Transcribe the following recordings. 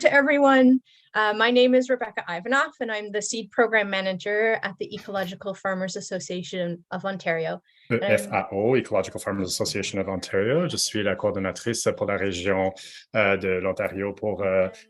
to everyone. My name is Rebecca Ivanoff, and I'm the Seed Program Manager at the Ecological Farmers Association of Ontario. FAO, Ecological Farmers Association of Ontario. Je suis la coordonnatrice pour la région de l'Ontario pour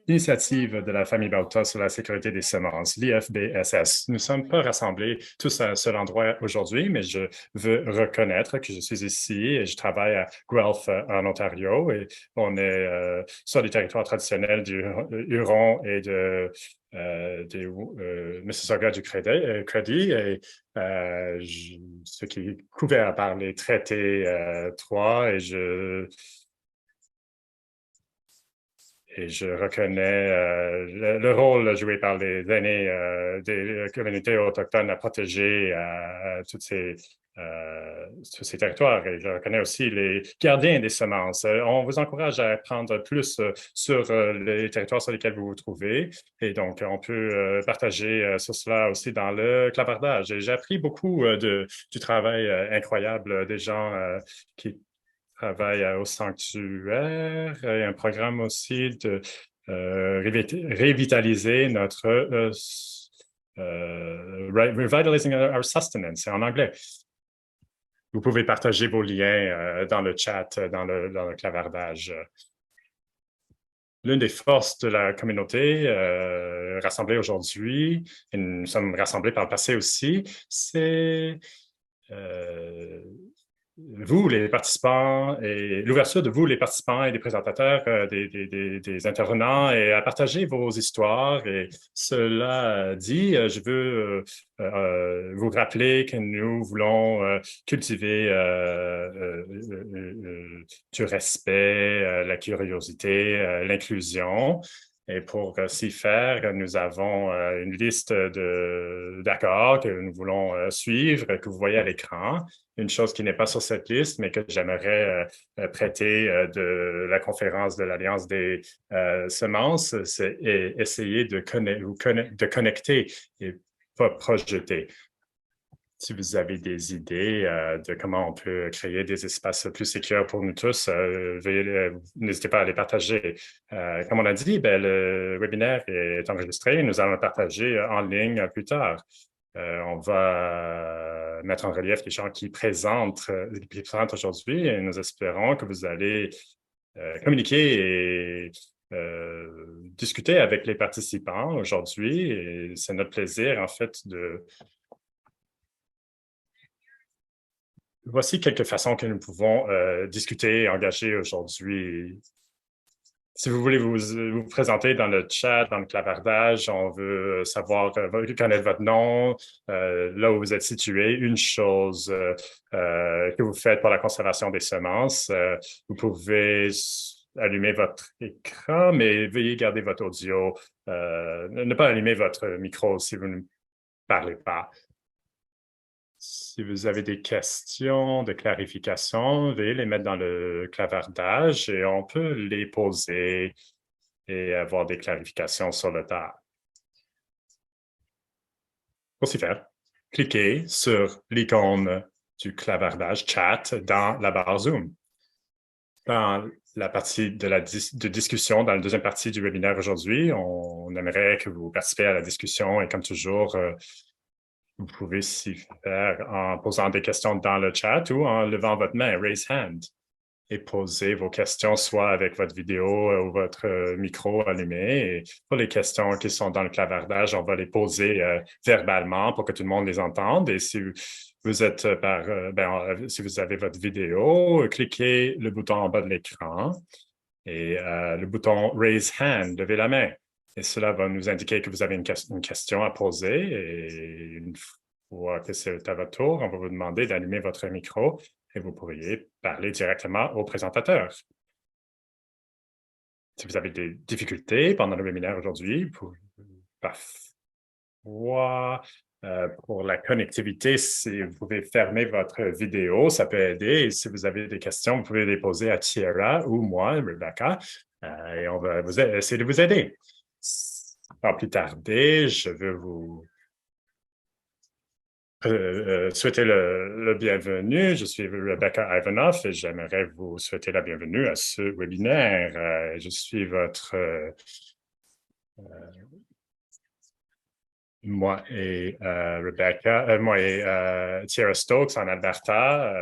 l'initiative de la famille Bauta sur la sécurité des semences, l'IFBSS. Nous ne sommes pas rassemblés tous à un seul endroit aujourd'hui, mais je veux reconnaître que je suis ici et je travaille à Guelph en Ontario et on est sur les territoires traditionnels du Huron et de Mississauga du Crédit et ce qui est couvert par les traités 3 et je reconnais le rôle joué par les aînés des communautés autochtones à protéger tous ces territoires. Et je reconnais aussi les gardiens des semences. On vous encourage à apprendre plus sur les territoires sur lesquels vous vous trouvez. Et donc, on peut partager sur cela aussi dans le clavardage. Et j'ai appris beaucoup du travail incroyable des gens qui travaillent au sanctuaire et un programme aussi de revitaliser notre revitalizing our sustenance en anglais. Vous pouvez partager vos liens dans le chat, dans le clavardage. L'une des forces de la communauté rassemblée aujourd'hui, et nous sommes rassemblés par le passé aussi, c'est vous, les participants, et l'ouverture de vous, les participants et des présentateurs, des intervenants, et à partager vos histoires. Et cela dit, je veux vous rappeler que nous voulons cultiver du respect, la curiosité, l'inclusion. Et pour s'y faire, nous avons une liste d'accords que nous voulons suivre, que vous voyez à l'écran. Une chose qui n'est pas sur cette liste, mais que j'aimerais prêter de la conférence de l'Alliance des semences, c'est essayer de connecter et pas projeter. Si vous avez des idées de comment on peut créer des espaces plus sécures pour nous tous, n'hésitez pas à les partager. Comme on a dit, le webinaire est enregistré. Nous allons le partager en ligne plus tard. On va mettre en relief les gens qui présentent aujourd'hui et nous espérons que vous allez communiquer et discuter avec les participants aujourd'hui. Et c'est notre plaisir, en fait, de... Voici quelques façons que nous pouvons discuter et engager aujourd'hui. Si vous voulez vous présenter dans le chat, dans le clavardage, on veut savoir, connaître votre nom, là où vous êtes situé, une chose que vous faites pour la conservation des semences. Vous pouvez allumer votre écran, mais veuillez garder votre audio. Ne pas allumer votre micro si vous ne parlez pas. Si vous avez des questions de clarification, veuillez les mettre dans le clavardage et on peut les poser et avoir des clarifications sur le tas. Pour ce faire, cliquez sur l'icône du clavardage chat dans la barre Zoom. Dans la partie de discussion, dans la deuxième partie du webinaire aujourd'hui, on aimerait que vous participiez à la discussion et comme toujours, vous pouvez s'y faire en posant des questions dans le chat ou en levant votre main, raise hand, et poser vos questions soit avec votre vidéo ou votre micro allumé. Et pour les questions qui sont dans le clavardage, on va les poser verbalement pour que tout le monde les entende. Et si vous êtes si vous avez votre vidéo, cliquez le bouton en bas de l'écran et le bouton raise hand, levez la main. Et cela va nous indiquer que vous avez une question à poser. Et une fois que c'est à votre tour, on va vous demander d'allumer votre micro et vous pourriez parler directement au présentateur. Si vous avez des difficultés pendant le webinaire aujourd'hui, pour la connectivité, si vous pouvez fermer votre vidéo, ça peut aider. Et si vous avez des questions, vous pouvez les poser à Tierra ou moi, Rebecca, et on va essayer de vous aider. Sans plus tarder, je veux vous souhaiter le bienvenue. Je suis Rebecca Ivanoff et j'aimerais vous souhaiter la bienvenue à ce webinaire. Je suis votre Moi et Rebecca, moi et Tierra Stokes en Alberta.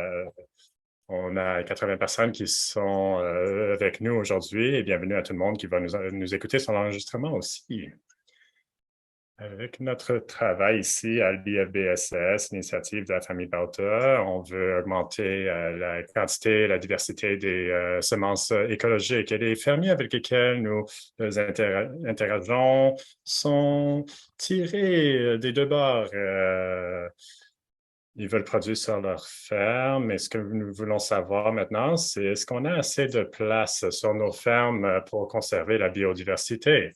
On a 80 personnes qui sont avec nous aujourd'hui et bienvenue à tout le monde qui va nous écouter sur l'enregistrement aussi. Avec notre travail ici à l'IFBSS, l'initiative de la famille Bauta, on veut augmenter la quantité et la diversité des semences écologiques. Et les fermiers avec lesquels nous interageons sont tirés des deux bords. Ils veulent produire sur leur ferme. Et ce que nous voulons savoir maintenant, c'est est-ce qu'on a assez de place sur nos fermes pour conserver la biodiversité?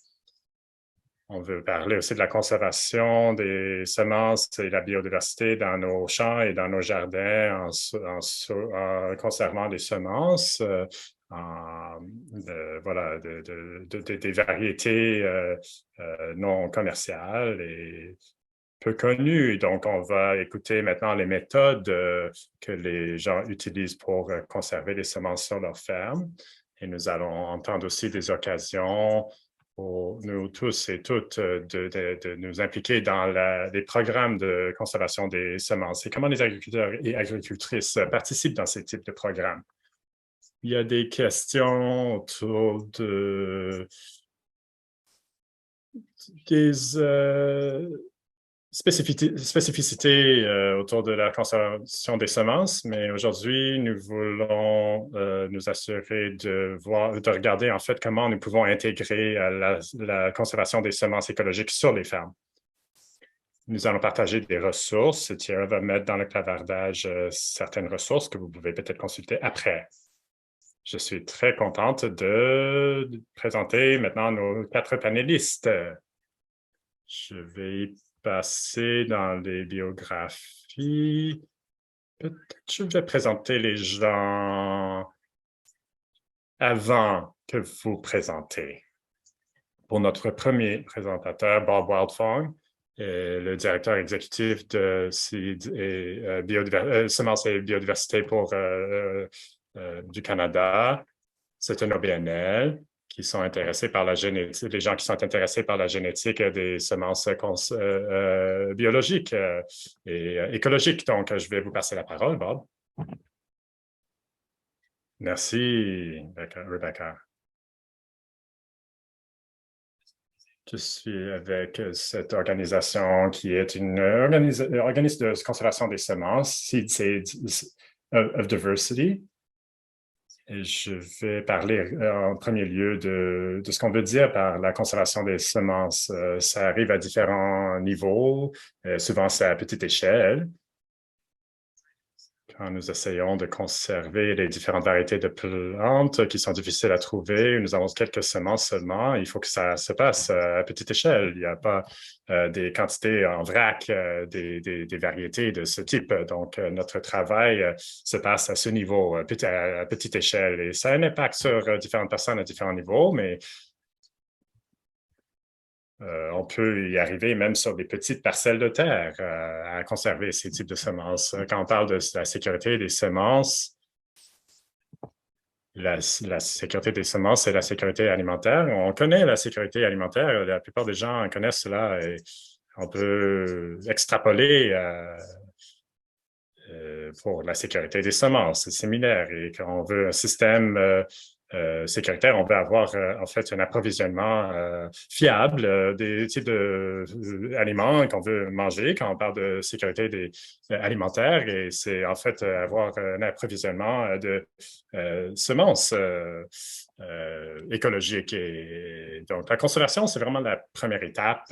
On veut parler aussi de la conservation des semences et la biodiversité dans nos champs et dans nos jardins en conservant des semences, des variétés non commerciales et peu connues. Donc, on va écouter maintenant les méthodes que les gens utilisent pour conserver les semences sur leur ferme. Et nous allons entendre aussi des occasions pour nous tous et toutes de nous impliquer dans les programmes de conservation des semences et comment les agriculteurs et agricultrices participent dans ces types de programmes. Il y a des questions autour des spécificités autour de la conservation des semences, mais aujourd'hui, nous voulons nous assurer de regarder en fait comment nous pouvons intégrer la conservation des semences écologiques sur les fermes. Nous allons partager des ressources. Thierry va mettre dans le clavardage certaines ressources que vous pouvez peut-être consulter après. Je suis très contente de présenter maintenant nos 4 panélistes. Je vais passer dans les biographies. Peut-être je vais présenter les gens avant que vous présentez. Pour notre premier présentateur, Bob Wildfong, le directeur exécutif de Semences et Biodiversité du Canada. C'est un OBNL qui sont intéressés par la génétique, les gens qui sont intéressés par la génétique des semences biologiques et écologiques. Donc, je vais vous passer la parole, Bob. Merci, Rebecca. Je suis avec cette organisation qui est une organisme de conservation des semences, Seed of Diversity. Et je vais parler en premier lieu de ce qu'on veut dire par la conservation des semences. Ça arrive à différents niveaux, souvent c'est à petite échelle. Quand nous essayons de conserver les différentes variétés de plantes qui sont difficiles à trouver, nous avons quelques semences seulement, il faut que ça se passe à petite échelle. Il n'y a pas des quantités en vrac des variétés de ce type. Donc, notre travail se passe à ce niveau, à petite échelle. Et ça a un impact sur différentes personnes à différents niveaux, mais on peut y arriver même sur des petites parcelles de terre à conserver ces types de semences. Quand on parle de la sécurité des semences, la sécurité des semences, c'est la sécurité alimentaire. On connaît la sécurité alimentaire. La plupart des gens connaissent cela et on peut extrapoler pour la sécurité des semences. C'est similaire. Et quand on veut un système sécuritaire, on veut avoir en fait un approvisionnement fiable des types d'aliments qu'on veut manger quand on parle de sécurité alimentaire, et c'est en fait avoir un approvisionnement de semences écologiques. Et donc, la conservation, c'est vraiment la première étape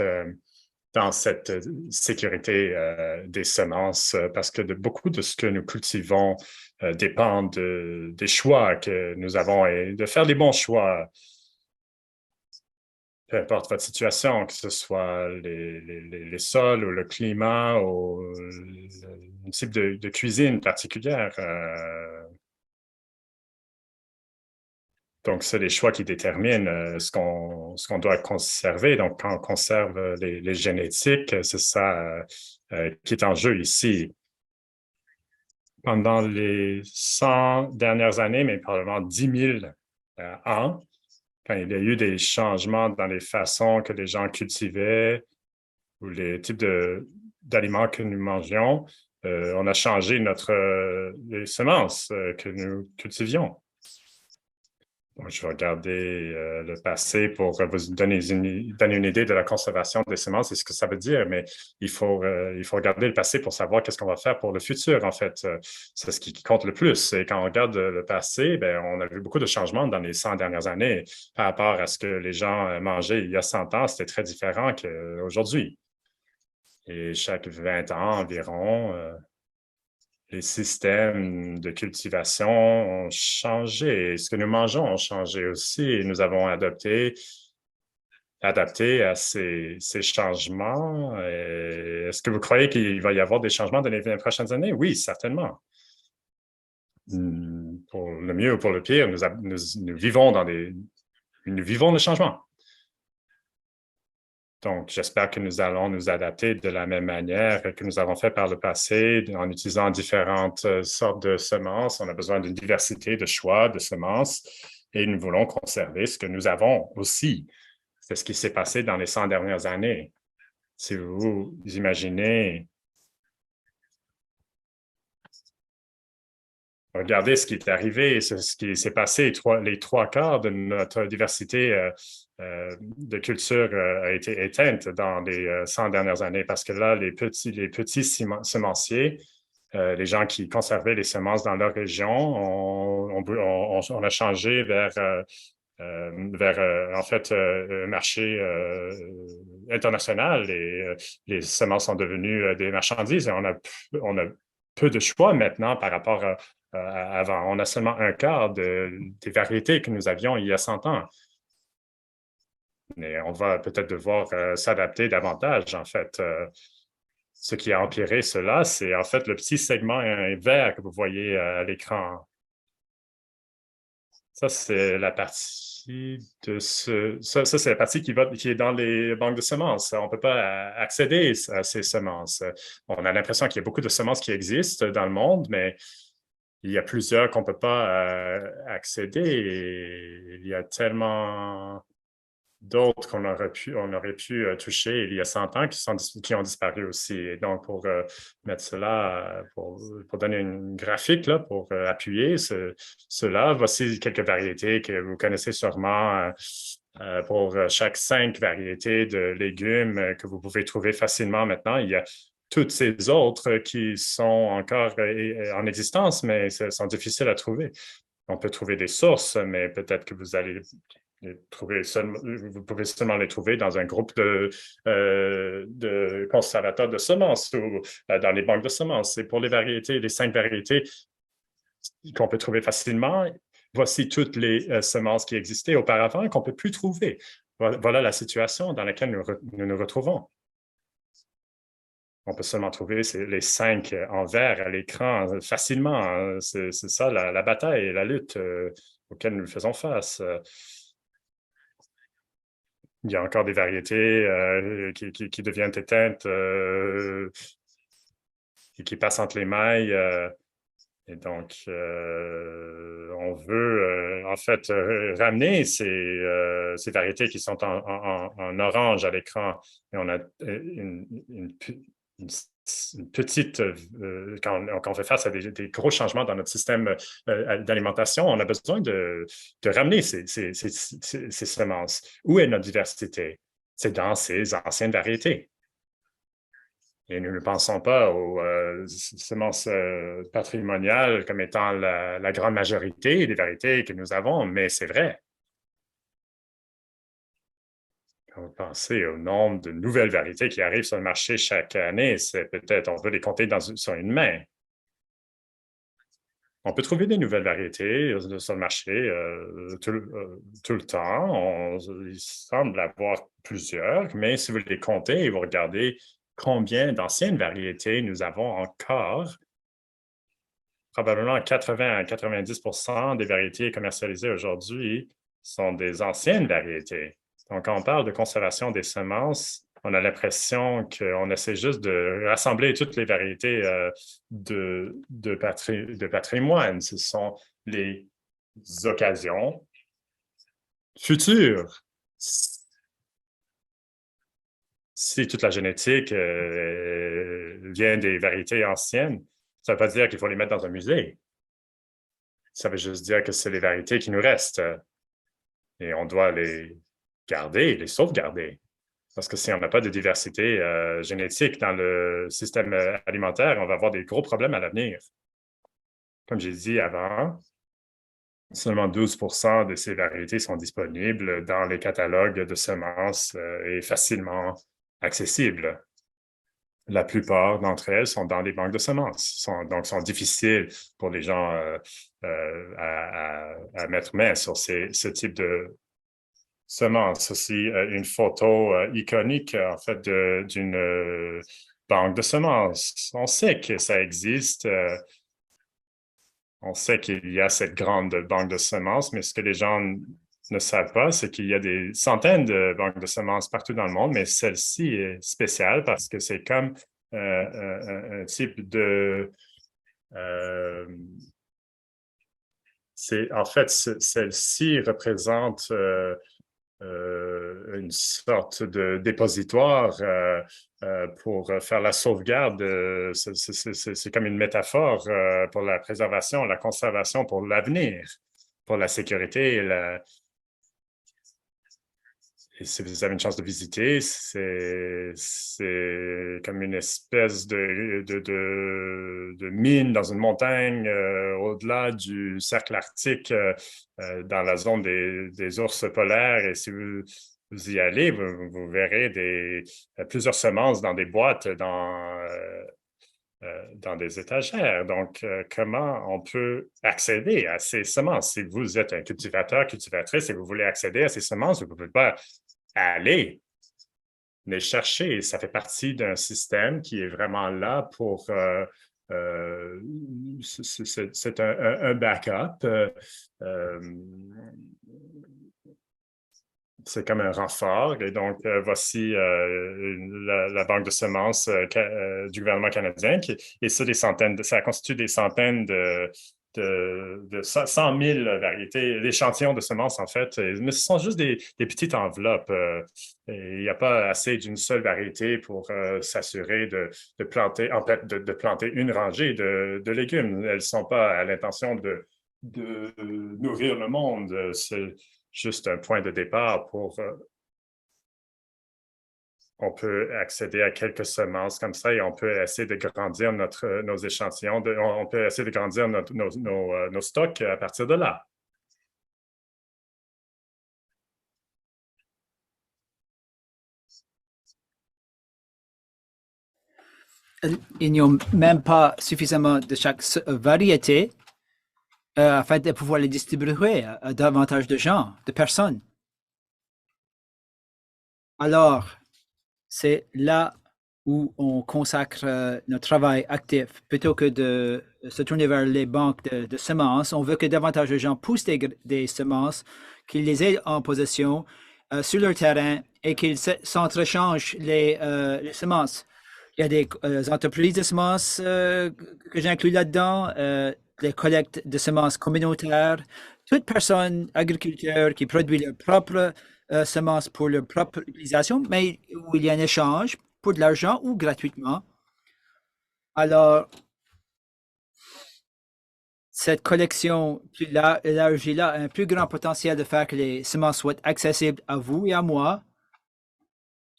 dans cette sécurité des semences, parce que beaucoup de ce que nous cultivons dépend des choix que nous avons et de faire les bons choix. Peu importe votre situation, que ce soit les sols ou le climat ou le type de cuisine particulière. Donc, c'est les choix qui déterminent ce qu'on doit conserver. Donc, quand on conserve les génétiques, c'est ça qui est en jeu ici. Pendant les 100 dernières années, mais probablement 10 000 ans, quand il y a eu des changements dans les façons que les gens cultivaient ou les types d'aliments que nous mangions, on a changé les semences que nous cultivions. Donc, je vais regarder le passé pour vous donner une idée de la conservation des semences et ce que ça veut dire, mais il faut regarder le passé pour savoir qu'est-ce qu'on va faire pour le futur, en fait. C'est ce qui compte le plus. Et quand on regarde le passé, ben, on a vu beaucoup de changements dans les 100 dernières années par rapport à ce que les gens mangeaient il y a 100 ans. C'était très différent qu'aujourd'hui. Et chaque 20 ans environ, les systèmes de cultivation ont changé. Ce que nous mangeons a changé aussi et nous avons adapté à ces changements. Est-ce que vous croyez qu'il va y avoir des changements dans les 20 prochaines années? Oui, certainement. Pour le mieux ou pour le pire, nous vivons nous vivons le changement. Donc, j'espère que nous allons nous adapter de la même manière que nous avons fait par le passé en utilisant différentes sortes de semences. On a besoin d'une diversité de choix de semences et nous voulons conserver ce que nous avons aussi. C'est ce qui s'est passé dans les 100 dernières années. Si vous imaginez, regardez ce qui est arrivé, ce qui s'est passé, les trois quarts de notre diversité de culture a été éteinte dans les 100 dernières années parce que là, les petits semenciers, les gens qui conservaient les semences dans leur région, on a changé vers en fait, un marché international et les semences sont devenues des marchandises et on a peu de choix maintenant par rapport à avant. On a seulement un quart des variétés que nous avions il y a 100 ans. Mais on va peut-être devoir s'adapter davantage, en fait. Ce qui a empiré cela, c'est en fait le petit segment vert que vous voyez à l'écran. Ça, c'est la partie de ça c'est la partie qui est dans les banques de semences. On ne peut pas accéder à ces semences. On a l'impression qu'il y a beaucoup de semences qui existent dans le monde, mais il y a plusieurs qu'on ne peut pas accéder. Et il y a tellement d'autres qu'on aurait pu toucher il y a 100 ans qui ont disparu aussi. Et donc, pour mettre cela, pour donner une graphique là, pour appuyer cela, voici quelques variétés que vous connaissez sûrement pour chaque 5 variétés de légumes que vous pouvez trouver facilement maintenant. Il y a toutes ces autres qui sont encore en existence, mais sont difficiles à trouver. On peut trouver des sources, mais peut-être que vous allez vous pouvez seulement les trouver dans un groupe de conservateurs de semences ou dans les banques de semences. Et pour les 5 variétés qu'on peut trouver facilement, voici toutes les semences qui existaient auparavant et qu'on ne peut plus trouver. Voilà la situation dans laquelle nous retrouvons. On peut seulement trouver les 5 en vert à l'écran facilement. C'est ça la bataille et la lutte auxquelles nous faisons face. Il y a encore des variétés qui deviennent éteintes et qui passent entre les mailles. Et donc, on veut en fait ramener ces variétés qui sont en orange à l'écran. Et on a une petite, quand on fait face à des gros changements dans notre système d'alimentation, on a besoin de ramener ces semences. Où est notre diversité? C'est dans ces anciennes variétés. Et nous ne pensons pas aux semences patrimoniales comme étant la grande majorité des variétés que nous avons, mais c'est vrai. Quand vous pensez au nombre de nouvelles variétés qui arrivent sur le marché chaque année, c'est peut-être, on peut les compter sur une main. On peut trouver des nouvelles variétés sur le marché tout le temps. Il semble avoir plusieurs, mais si vous les comptez et vous regardez combien d'anciennes variétés nous avons encore, probablement 80 à 90 des variétés commercialisées aujourd'hui sont des anciennes variétés. Donc, quand on parle de conservation des semences, on a l'impression qu'on essaie juste de rassembler toutes les variétés de patrimoine. Ce sont les occasions futur. Si toute la génétique vient des variétés anciennes, ça ne veut pas dire qu'il faut les mettre dans un musée. Ça veut juste dire que c'est les variétés qui nous restent et on doit les garder, les sauvegarder. Parce que si on n'a pas de diversité génétique dans le système alimentaire, on va avoir des gros problèmes à l'avenir. Comme j'ai dit avant, seulement 12% de ces variétés sont disponibles dans les catalogues de semences et facilement accessibles. La plupart d'entre elles sont dans les banques de semences, donc sont difficiles pour les gens à mettre main sur ce type de semences. Aussi, une photo iconique, en fait, d'une banque de semences. On sait que ça existe. On sait qu'il y a cette grande banque de semences, mais ce que les gens ne savent pas, c'est qu'il y a des centaines de banques de semences partout dans le monde, mais celle-ci est spéciale parce que c'est comme un type de... en fait, celle-ci représente une sorte de dépositoire pour faire la sauvegarde. C'est comme une métaphore pour la préservation, la conservation, pour l'avenir, pour la sécurité et si vous avez une chance de visiter, c'est comme une espèce de mine dans une montagne au-delà du cercle arctique, dans la zone des ours polaires. Et si vous y allez, vous verrez plusieurs semences dans des boîtes, dans des étagères. Donc, comment on peut accéder à ces semences? Si vous êtes un cultivateur, cultivatrice et vous voulez accéder à ces semences, vous ne pouvez pas aller les chercher. Ça fait partie d'un système qui est vraiment là pour... c'est un backup. C'est comme un renfort. Et donc, voici la banque de semences du gouvernement canadien. Et ça, ça constitue des centaines de 100 000 variétés, d'échantillons de semences, en fait. Mais ce sont juste des petites enveloppes. Il n'y a pas assez d'une seule variété pour s'assurer de planter, en fait, de planter une rangée de légumes. Elles ne sont pas à l'intention de nourrir le monde. C'est juste un point de départ pour... on peut accéder à quelques semences comme ça et on peut essayer de grandir nos échantillons, on peut essayer de grandir nos stocks à partir de là. Ils n'ont même pas suffisamment de chaque variété afin de pouvoir les distribuer à davantage de gens, de personnes. Alors, c'est là où on consacre notre travail actif. Plutôt que de se tourner vers les banques de semences, on veut que davantage de gens poussent des semences, qu'ils les aient en possession sur leur terrain et qu'ils s'entrechangent les semences. Il y a des entreprises de semences que j'inclus là-dedans, les collectes de semences communautaires. Toute personne, agriculteur qui produit leur propre semences pour leur propre utilisation, mais où il y a un échange pour de l'argent ou gratuitement. Alors, cette collection plus élargie là a un plus grand potentiel de faire que les semences soient accessibles à vous et à moi.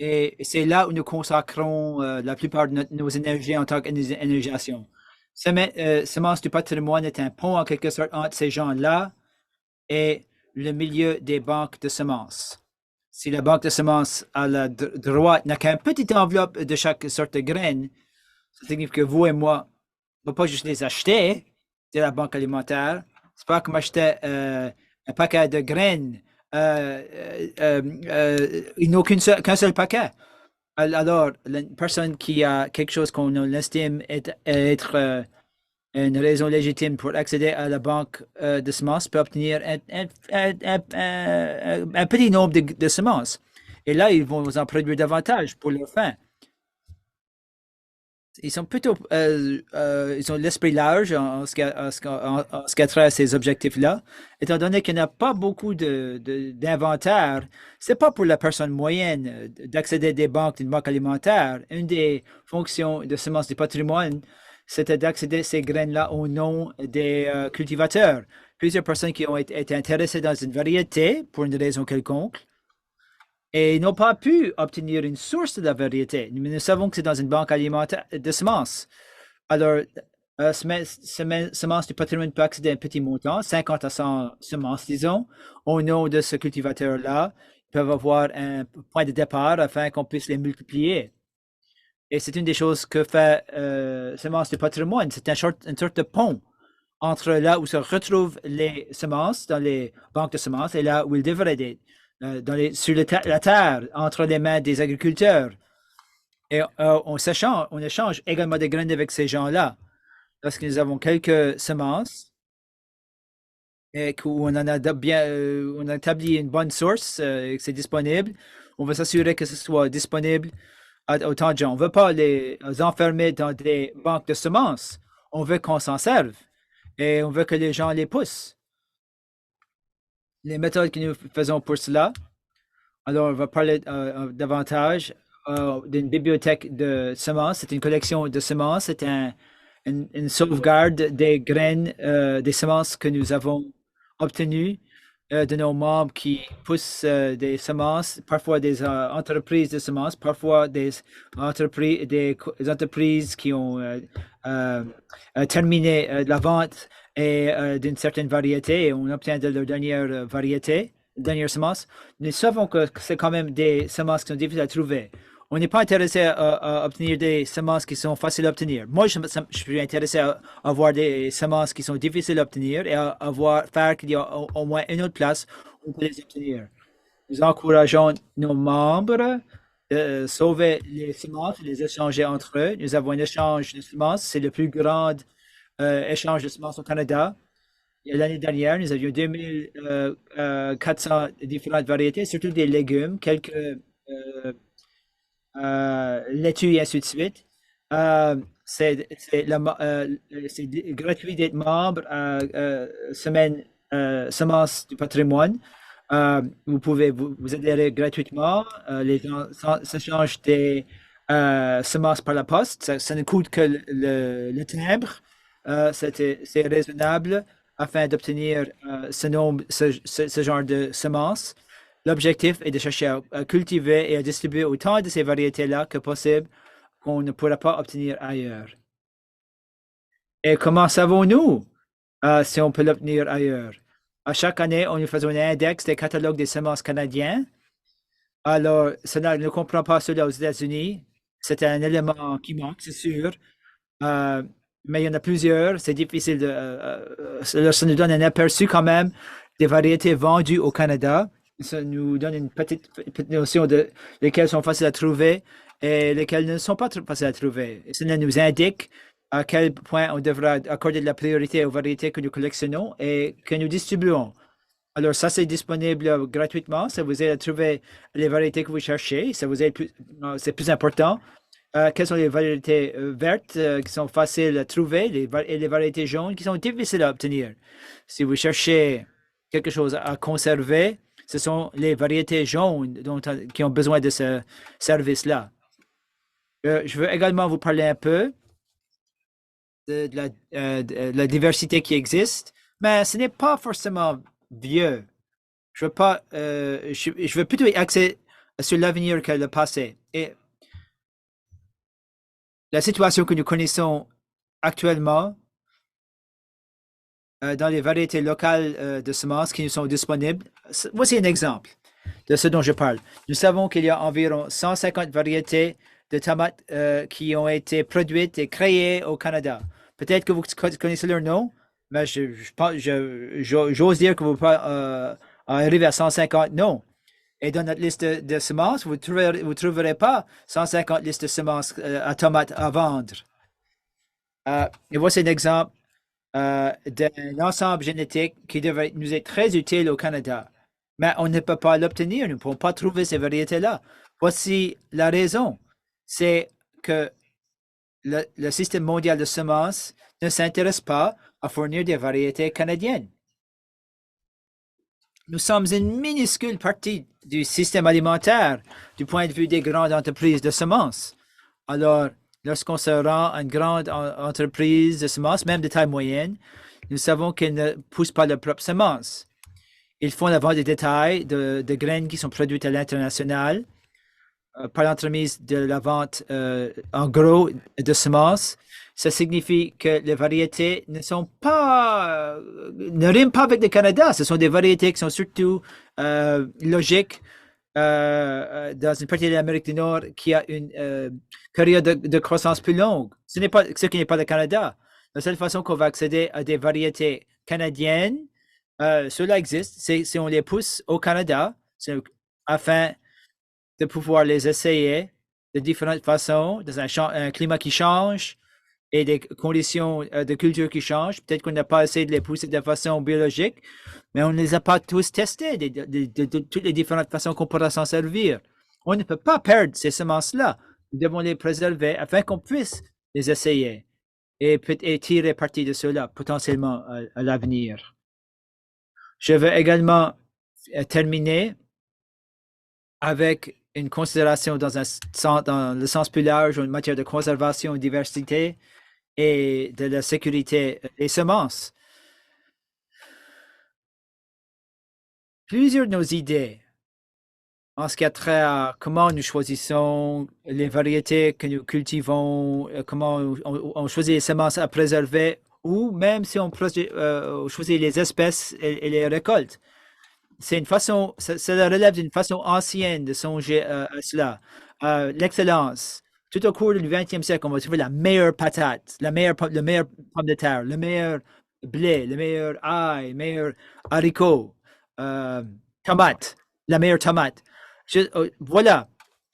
Et c'est là où nous consacrons la plupart de nos énergies en tant qu'énergisation. Semences du patrimoine est un pont en quelque sorte entre ces gens-là et le milieu des banques de semences. Si la banque de semences à la droite n'a qu'une petite enveloppe de chaque sorte de graines, ça signifie que vous et moi, on ne peut pas juste les acheter de la banque alimentaire. C'est pas comme acheter un paquet de graines. Ils n'ont qu'un seul paquet. Alors, la personne qui a quelque chose qu'on estime être une raison légitime pour accéder à la banque de semences peut obtenir un petit nombre de semences. Et là, ils vont en produire davantage pour leur fin. ils sont plutôt, ils ont l'esprit large en ce qui a trait à ces objectifs-là. Étant donné qu'il n'y a pas beaucoup d'inventaire, c'est pas pour la personne moyenne d'accéder à des banques, d'une banque alimentaire. Une des fonctions de semences du patrimoine, c'était d'accéder à ces graines-là au nom des cultivateurs. Plusieurs personnes qui ont été intéressées dans une variété pour une raison quelconque et n'ont pas pu obtenir une source de la variété. Mais nous savons que c'est dans une banque alimentaire de semences. Alors, semences du patrimoine peut accéder à un petit montant, 50 à 100 semences, disons, au nom de ce cultivateur-là. Ils peuvent avoir un point de départ afin qu'on puisse les multiplier. Et c'est une des choses que fait Semences du patrimoine. C'est une sorte de pont entre là où se retrouvent les semences dans les banques de semences et là où ils devraient être. Sur la terre, entre les mains des agriculteurs. Et on échange également des graines avec ces gens-là. Lorsque nous avons quelques semences et qu'on en a on a établi une bonne source et que c'est disponible, on va s'assurer que ce soit disponible à autant de gens. On ne veut pas les enfermer dans des banques de semences. On veut qu'on s'en serve et on veut que les gens les poussent. Les méthodes que nous faisons pour cela. Alors, on va parler davantage d'une bibliothèque de semences. C'est une collection de semences. C'est une sauvegarde des graines, des semences que nous avons obtenues de nos membres qui poussent des semences, parfois des entreprises de semences, parfois des entreprises qui ont terminé la vente et d'une certaine variété et on obtient de leur dernière variété, dernière semence. Nous savons que c'est quand même des semences qui sont difficiles à trouver. On n'est pas intéressé à obtenir des semences qui sont faciles à obtenir. Moi, je suis intéressé à avoir des semences qui sont difficiles à obtenir et à faire qu'il y a au moins une autre place où on peut les obtenir. Nous encourageons nos membres de sauver les semences et les échanger entre eux. Nous avons un échange de semences. C'est le plus grand échange de semences au Canada. L'année dernière, nous avions 2400 différentes variétés, surtout des légumes, quelques laitue et ainsi de suite. C'est gratuit d'être membre à Semences du patrimoine. Vous pouvez vous adhérer gratuitement. Les gens s'échangent des semences par la poste. Ça ne coûte que le timbre. C'est raisonnable afin d'obtenir ce genre de semences. L'objectif est de chercher à cultiver et à distribuer autant de ces variétés-là que possible qu'on ne pourra pas obtenir ailleurs. Et comment savons-nous si on peut l'obtenir ailleurs? À chaque année, on nous fait un index des catalogues des semences canadiens. Alors, cela ne comprend pas cela aux États-Unis. C'est un élément qui manque, c'est sûr. Mais il y en a plusieurs. C'est difficile ça nous donne un aperçu quand même des variétés vendues au Canada. Ça nous donne une petite notion de lesquelles sont faciles à trouver et lesquelles ne sont pas faciles à trouver. Et cela nous indique à quel point on devra accorder de la priorité aux variétés que nous collectionnons et que nous distribuons. Alors ça, c'est disponible gratuitement. Ça vous aide à trouver les variétés que vous cherchez. Ça vous aide c'est plus important. Quelles sont les variétés vertes qui sont faciles à trouver et les variétés jaunes qui sont difficiles à obtenir. Si vous cherchez quelque chose à conserver, ce sont les variétés jaunes qui ont besoin de ce service-là. Je veux également vous parler un peu de la diversité qui existe, mais ce n'est pas forcément vieux. Je veux plutôt axer sur l'avenir que le passé. Et la situation que nous connaissons actuellement dans les variétés locales de semences qui nous sont disponibles. Voici un exemple de ce dont je parle. Nous savons qu'il y a environ 150 variétés de tomates qui ont été produites et créées au Canada. Peut-être que vous connaissez leur nom, mais j'ose dire que vous pouvez arriver à 150 noms. Et dans notre liste de semences, vous ne trouverez pas 150 listes de semences à tomates à vendre. Et voici un exemple d'un ensemble génétique qui devrait nous être très utile au Canada. Mais on ne peut pas l'obtenir, nous ne pouvons pas trouver ces variétés-là. Voici la raison. C'est que le système mondial de semences ne s'intéresse pas à fournir des variétés canadiennes. Nous sommes une minuscule partie du système alimentaire du point de vue des grandes entreprises de semences. Alors, lorsqu'on se rend à une grande entreprise de semences, même de taille moyenne, nous savons qu'elles ne poussent pas leurs propres semences. Ils font la vente des détails de graines qui sont produites à l'international par l'entremise de la vente en gros de semences. Ça signifie que les variétés ne riment pas avec le Canada. Ce sont des variétés qui sont surtout logiques dans une partie de l'Amérique du Nord qui a une période de croissance plus longue. Ce n'est pas ce qui n'est pas le Canada. La seule façon qu'on va accéder à des variétés canadiennes, cela existe, c'est si on les pousse au Canada afin de pouvoir les essayer de différentes façons, dans un climat qui change et des conditions de culture qui changent. Peut-être qu'on n'a pas essayé de les pousser de façon biologique, mais on ne les a pas tous testés de toutes les différentes façons qu'on pourra s'en servir. On ne peut pas perdre ces semences-là. Nous devons les préserver afin qu'on puisse les essayer et tirer parti de cela potentiellement à l'avenir. Je veux également terminer avec une considération dans le sens plus large en matière de conservation et diversité et de la sécurité des semences. Plusieurs de nos idées en ce qui a trait à comment nous choisissons les variétés que nous cultivons, comment on choisit les semences à préserver, ou même si on choisit les espèces et les récoltes. C'est une façon, cela relève d'une façon ancienne de songer à cela. L'excellence. Tout au cours du 20e siècle, on va trouver la meilleure patate, le meilleur pomme de terre, le meilleur blé, le meilleur ail, le meilleur haricot, tomate, la meilleure tomate. Voilà,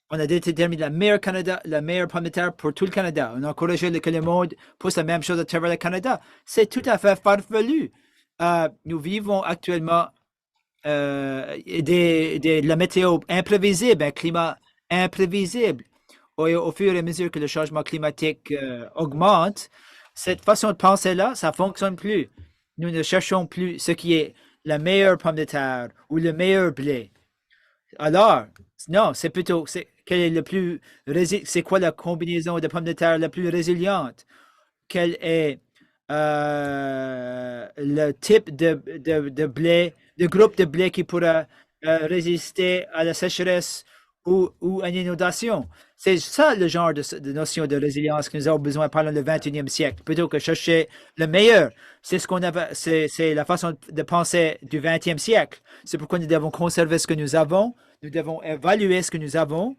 on a déterminé la meilleure pomme de terre pour tout le Canada. On a encouragé que le monde pousse la même chose à travers le Canada. C'est tout à fait farfelu. Nous vivons actuellement de la météo imprévisible, un climat imprévisible. Au fur et à mesure que le changement climatique augmente, cette façon de penser-là, ça ne fonctionne plus. Nous ne cherchons plus ce qui est la meilleure pomme de terre ou le meilleur blé. Alors, non, c'est plutôt, quel est c'est quoi la combinaison de pommes de terre la plus résiliente? Quel est le type de blé, de groupe de blé qui pourra résister à la sécheresse ou à l'inondation? C'est ça le genre de notion de résilience que nous avons besoin pendant le 21e siècle, plutôt que chercher le meilleur. C'est c'est la façon de penser du 20e siècle. C'est pourquoi nous devons conserver ce que nous avons. Nous devons évaluer ce que nous avons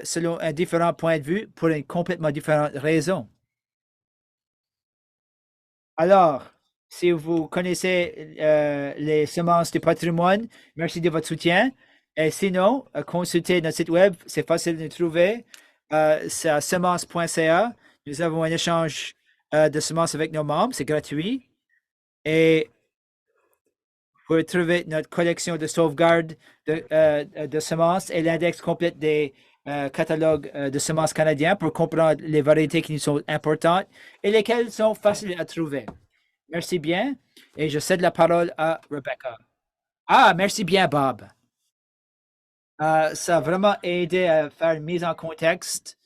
selon un différent point de vue pour une complètement différente raison. Alors, si vous connaissez les semences du patrimoine, merci de votre soutien. Et sinon, consultez notre site web, c'est facile de trouver. C'est à semence.ca. Nous avons un échange de semences avec nos membres, c'est gratuit. Et vous pouvez trouver notre collection de sauvegarde de semences et l'index complet des catalogues de semences canadiens pour comprendre les variétés qui nous sont importantes et lesquelles sont faciles à trouver. Merci bien. Et je cède la parole à Rebecca. Ah, merci bien, Bob. Ça a vraiment aidé à faire une mise en contexte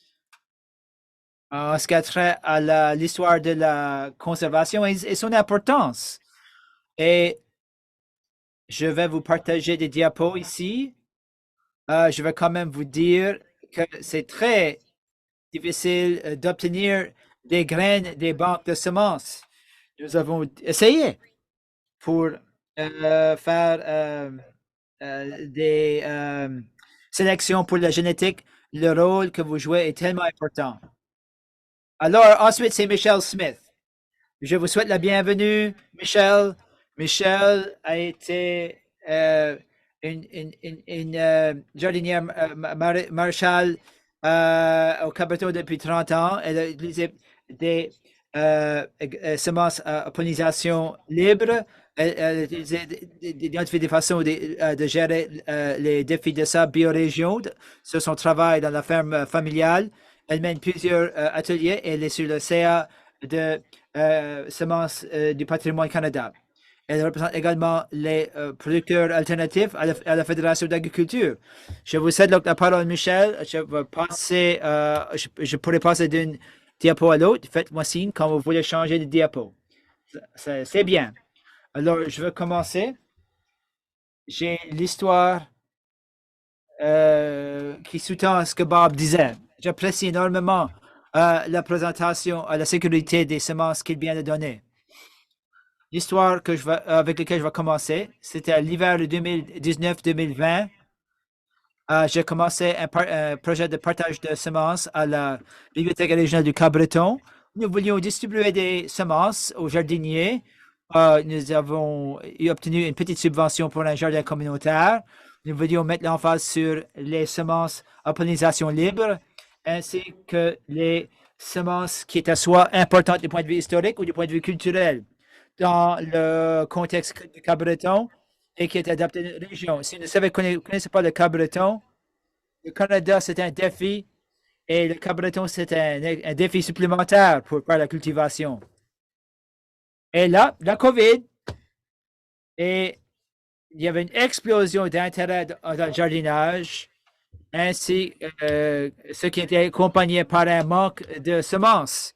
en ce qui a trait à l'histoire de la conservation et son importance. Et je vais vous partager des diapos ici. Je vais quand même vous dire que c'est très difficile d'obtenir des graines des banques de semences. Nous avons essayé pour faire des sélections pour la génétique. Le rôle que vous jouez est tellement important. Alors, ensuite, c'est Michelle Smith. Je vous souhaite la bienvenue, Michelle. Michelle a été une jardinière maréchale au Capitole depuis 30 ans. Elle a utilisé des semences à pollinisation libre. Elle a utilisé des façons de gérer les défis de sa biorégion sur son travail dans la ferme familiale. Elle mène plusieurs ateliers et elle est sur le CA de Semences du Patrimoine Canada. Elle représente également les producteurs alternatifs à la Fédération d'agriculture. Je vous cède donc la parole, Michel. Je pourrais passer d'une diapo à l'autre. Faites-moi signe quand vous voulez changer de diapo. C'est bien. Alors, je vais commencer. J'ai l'histoire qui sous-tend ce que Bob disait. J'apprécie énormément la présentation à la sécurité des semences qu'il vient de donner. L'histoire avec laquelle je vais commencer, c'était l'hiver de 2019-2020. J'ai commencé un projet de partage de semences à la Bibliothèque régionale du Cap-Breton. Nous voulions distribuer des semences aux jardiniers. Nous avons obtenu une petite subvention pour un jardin communautaire. Nous voulions mettre l'emphase sur les semences à pollinisation libre, ainsi que les semences qui étaient soit importantes du point de vue historique ou du point de vue culturel dans le contexte du Cap-Breton et qui est adapté à une région. Si vous ne connaissez pas le Cap-Breton, le Canada, c'est un défi et le Cap-Breton, c'est un défi supplémentaire pour la cultivation. Et là, la COVID, et il y avait une explosion d'intérêt dans le jardinage, ainsi ce qui était accompagné par un manque de semences.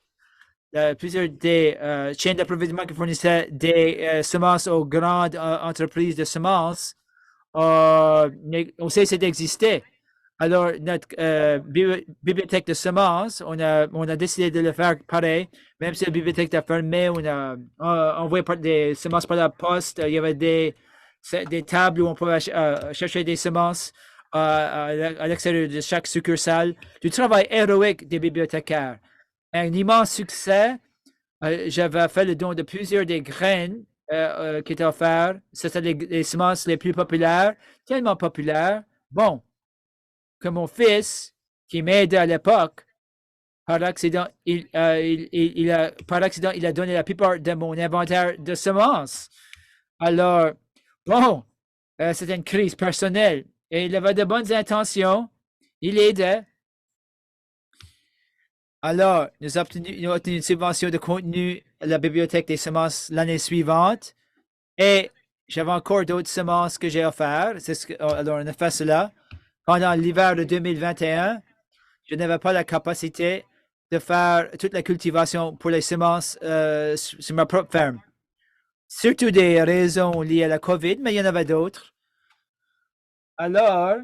Plusieurs des chaînes d'approvisionnement qui fournissaient des semences aux grandes entreprises de semences ont cessé d'exister. Alors, notre bibliothèque de semences, on a décidé de le faire pareil. Même si la bibliothèque a fermé, on a envoyé des semences par la poste. Il y avait des tables où on pouvait chercher des semences à l'extérieur de chaque succursale. Du travail héroïque des bibliothécaires. Un immense succès. J'avais fait le don de plusieurs des graines qui étaient offertes. C'était les semences les plus populaires, tellement populaires. Bon, que mon fils, qui m'aidait à l'époque, par accident, il a donné la plupart de mon inventaire de semences. Alors, bon, c'était une crise personnelle. Et il avait de bonnes intentions. Il aidait. Alors, nous avons obtenu une subvention de contenu à la bibliothèque des semences l'année suivante. Et j'avais encore d'autres semences que j'ai offertes. Alors, on a fait cela. Pendant l'hiver de 2021, je n'avais pas la capacité de faire toute la cultivation pour les semences sur ma propre ferme. Surtout des raisons liées à la COVID, mais il y en avait d'autres. Alors,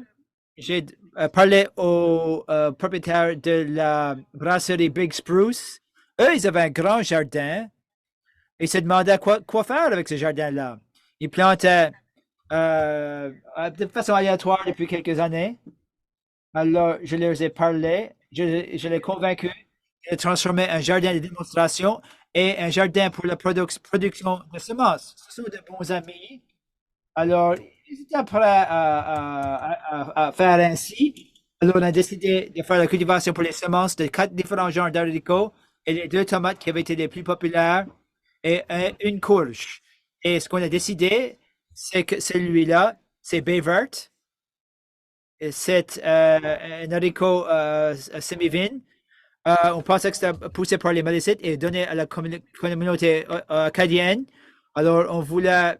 j'ai parlé aux propriétaires de la brasserie Big Spruce. Eux, ils avaient un grand jardin. Ils se demandaient quoi faire avec ce jardin-là. Ils plantaient de façon aléatoire depuis quelques années. Alors, je leur ai parlé. Je les ai convaincus de transformer un jardin de démonstration et un jardin pour la production de semences. Ce sont de bons amis. Alors, ils étaient prêts à faire ainsi. Alors, on a décidé de faire la cultivation pour les semences de 4 différents genres d'haricots et les 2 tomates qui avaient été les plus populaires et une courge. Et ce qu'on a décidé, c'est que celui-là, c'est Bayvert. C'est un haricot semi-vine. On pensait que c'était poussé par les Malécites et donné à la communauté acadienne. Alors, on voulait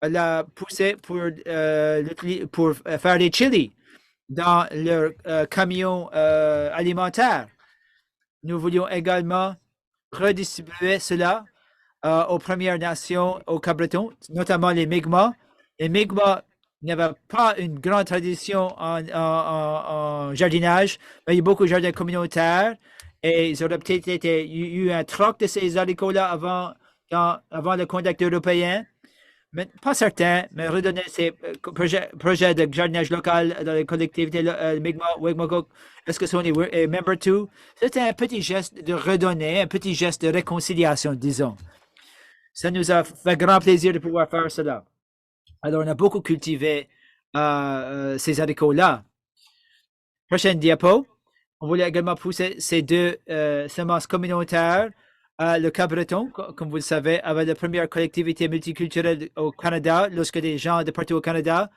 la pousser pour faire des chilis dans leur camion alimentaire. Nous voulions également redistribuer cela aux Premières Nations au Cap-Breton, notamment les Mi'kmaq. Les Mi'kmaq n'avaient pas une grande tradition en jardinage, mais il y a beaucoup de jardins communautaires et ils auraient peut-être eu un troc de ces haricots-là avant le contact européen. Mais pas certain, mais redonner ces projets de jardinage local dans les collectivités Mi'kmaq, Wecquacook, Eskasoni et Membertou, c'était un petit geste de redonner, un petit geste de réconciliation, disons. Ça nous a fait grand plaisir de pouvoir faire cela. Alors, on a beaucoup cultivé ces haricots-là. Prochaine diapo. On voulait également pousser ces 2 semences communautaires. Le Cap-Breton, comme vous le savez, avait la première collectivité multiculturelle au Canada lorsque des gens de partout au Canada,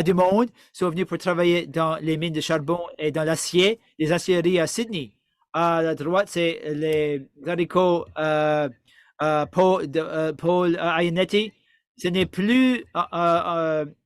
du monde, sont venus pour travailler dans les mines de charbon et dans l'acier, les aciéries à Sydney. À la droite, c'est les haricots Paul Ainetti. Ce n'est plus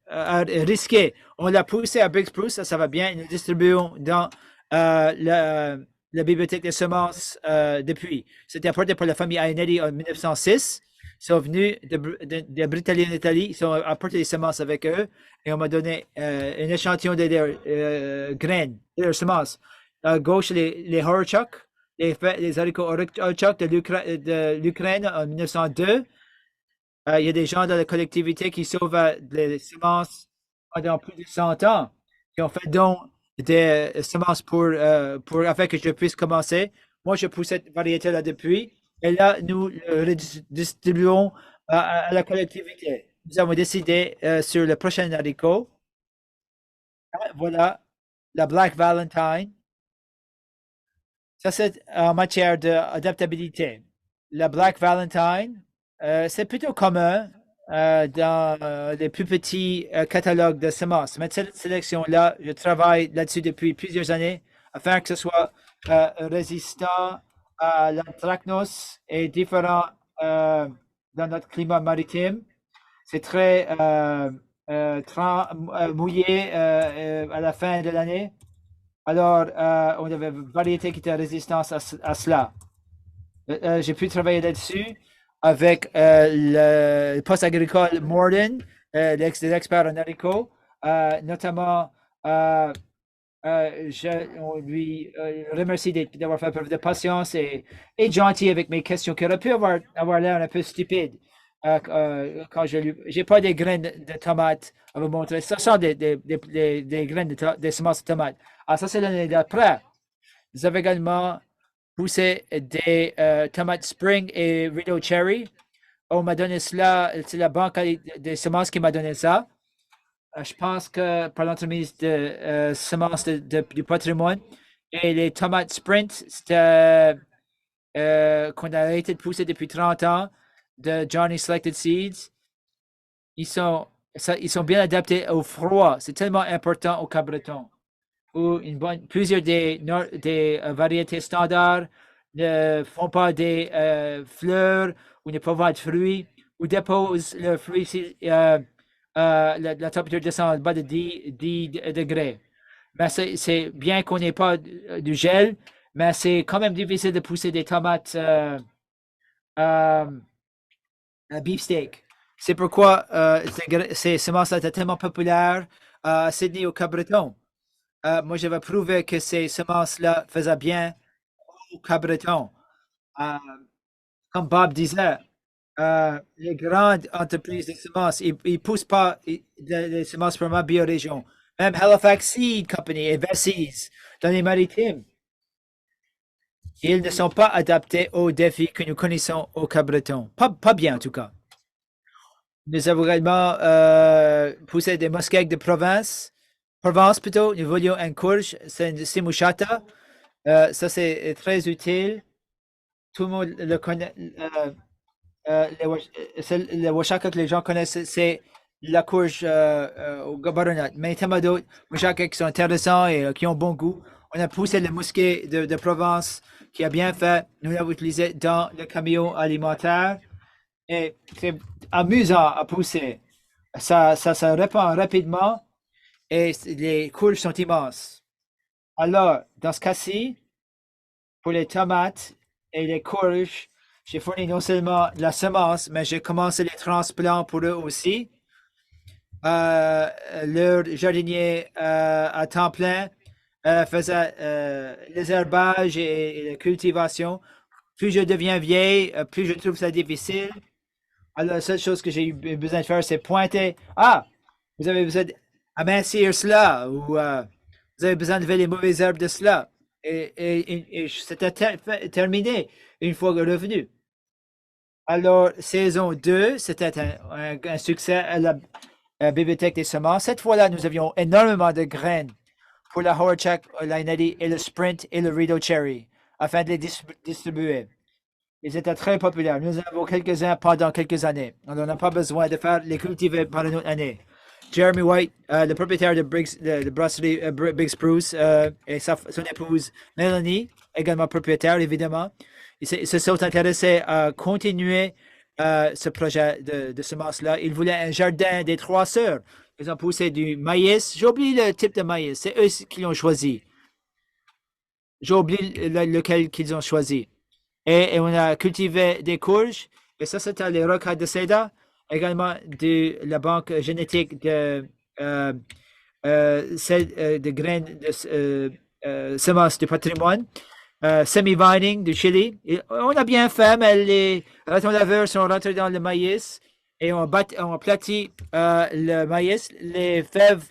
risqué. On l'a poussé à Big Spruce, ça va bien. Nous distribuons dans la bibliothèque des semences depuis. C'était apporté par la famille Ainetti en 1906. Ils sont venus de Bretagne en Italie. Ils ont apporté des semences avec eux et on m'a donné un échantillon de leurs graines, de leurs semences. À gauche, les Horchuk, les haricots Horchuk de l'Ukraine en 1902. Il y a des gens dans la collectivité qui sauvent les semences pendant plus de 100 ans, qui ont fait don des semences afin que je puisse commencer. Moi, je pousse cette variété-là depuis. Et là, nous redistribuons à la collectivité. Nous avons décidé sur le prochain haricot. Voilà, la Black Valentine. Ça, c'est en matière d'adaptabilité. La Black Valentine, c'est plutôt commun dans les plus petits catalogues de semences. Mais cette sélection-là, je travaille là-dessus depuis plusieurs années afin que ce soit résistant à l'anthracnose et différent dans notre climat maritime. C'est très mouillé à la fin de l'année. Alors, on avait une variété qui était résistante à cela. J'ai pu travailler là-dessus avec le poste agricole Morden, l'expert en haricots, notamment on lui remercie d'avoir fait preuve de patience et gentil avec mes questions qui auraient pu avoir l'air un peu stupide quand j'ai pas des graines de tomates à vous montrer. Ce sont des graines de semences de tomates. Ah, ça c'est l'année d'après. Vous avez également poussé des tomates Spring et Rideau Cherry. On m'a donné cela, c'est la banque des semences qui m'a donné ça. Je pense que par l'entremise de semences du patrimoine et les tomates Sprint, c'était qu'on a arrêté de pousser depuis 30 ans de Johnny Selected Seeds. Ils sont bien adaptés au froid. C'est tellement important au Cabreton. Où plusieurs des variétés standards ne font pas des fleurs ou ne peuvent pas de fruits ou déposent leurs fruits si la température descend en bas de 10 degrés. Mais c'est bien qu'on n'ait pas du gel, mais c'est quand même difficile de pousser des tomates beefsteak. C'est pourquoi ces semences étaient tellement populaires à Sydney au Cabreton. Moi, j'avais prouvé que ces semences-là faisaient bien au Cabreton. Comme Bob disait, les grandes entreprises de semences, ils ne poussent pas les semences pour ma biorégion. Même Halifax Seed Company et Vessis dans les maritimes, ils ne sont pas adaptés aux défis que nous connaissons au Cabreton. Pas bien, en tout cas. Nous avons également poussé des muskeg de Provence plutôt. Nous voulions une courge, c'est une simouchata. Ça, c'est très utile. Tout le monde le connaît. Le washaka que les gens connaissent, c'est la courge au gabaronat. Mais il y a tellement d'autres washaka qui sont intéressants et qui ont bon goût. On a poussé le musqué de Provence qui a bien fait. Nous l'avons utilisé dans le camion alimentaire. Et c'est amusant à pousser. Ça se répand rapidement et les courges sont immenses. Alors, dans ce cas-ci, pour les tomates et les courges, j'ai fourni non seulement la semence, mais j'ai commencé les transplants pour eux aussi. Leur jardinier à temps plein faisait les herbages et la cultivation. Plus je deviens vieille, plus je trouve ça difficile. Alors, la seule chose que j'ai eu besoin de faire, c'est pointer. Ah, vous avez besoin d'amincir cela ou vous avez besoin de lever les mauvaises herbes de cela. Et c'était terminé une fois revenu. Alors, saison 2, c'était un succès à la bibliothèque des semences. Cette fois-là, nous avions énormément de graines pour la Horchak, l'Ainetti et le Sprint et le Rideau Cherry afin de les distribuer. Ils étaient très populaires. Nous en avons quelques-uns pendant quelques années. On n'a pas besoin de faire les cultiver pendant une autre année. Jeremy White, le propriétaire de brasserie Big Spruce, et son épouse Mélanie, également propriétaire, évidemment. Ils se sont intéressés à continuer ce projet de semences-là. Ils voulaient un jardin des trois sœurs. Ils ont poussé du maïs. J'ai oublié le type de maïs. C'est eux qui l'ont choisi. J'ai oublié lequel qu'ils ont choisi. Et on a cultivé des courges. Et ça, c'était les rocades de Seda. Également de la banque génétique de graines de semences du patrimoine. Semi-vining du Chili. Et on a bien fait, mais les ratons laveurs sont rentrés dans le maïs et on aplatit le maïs. Les fèves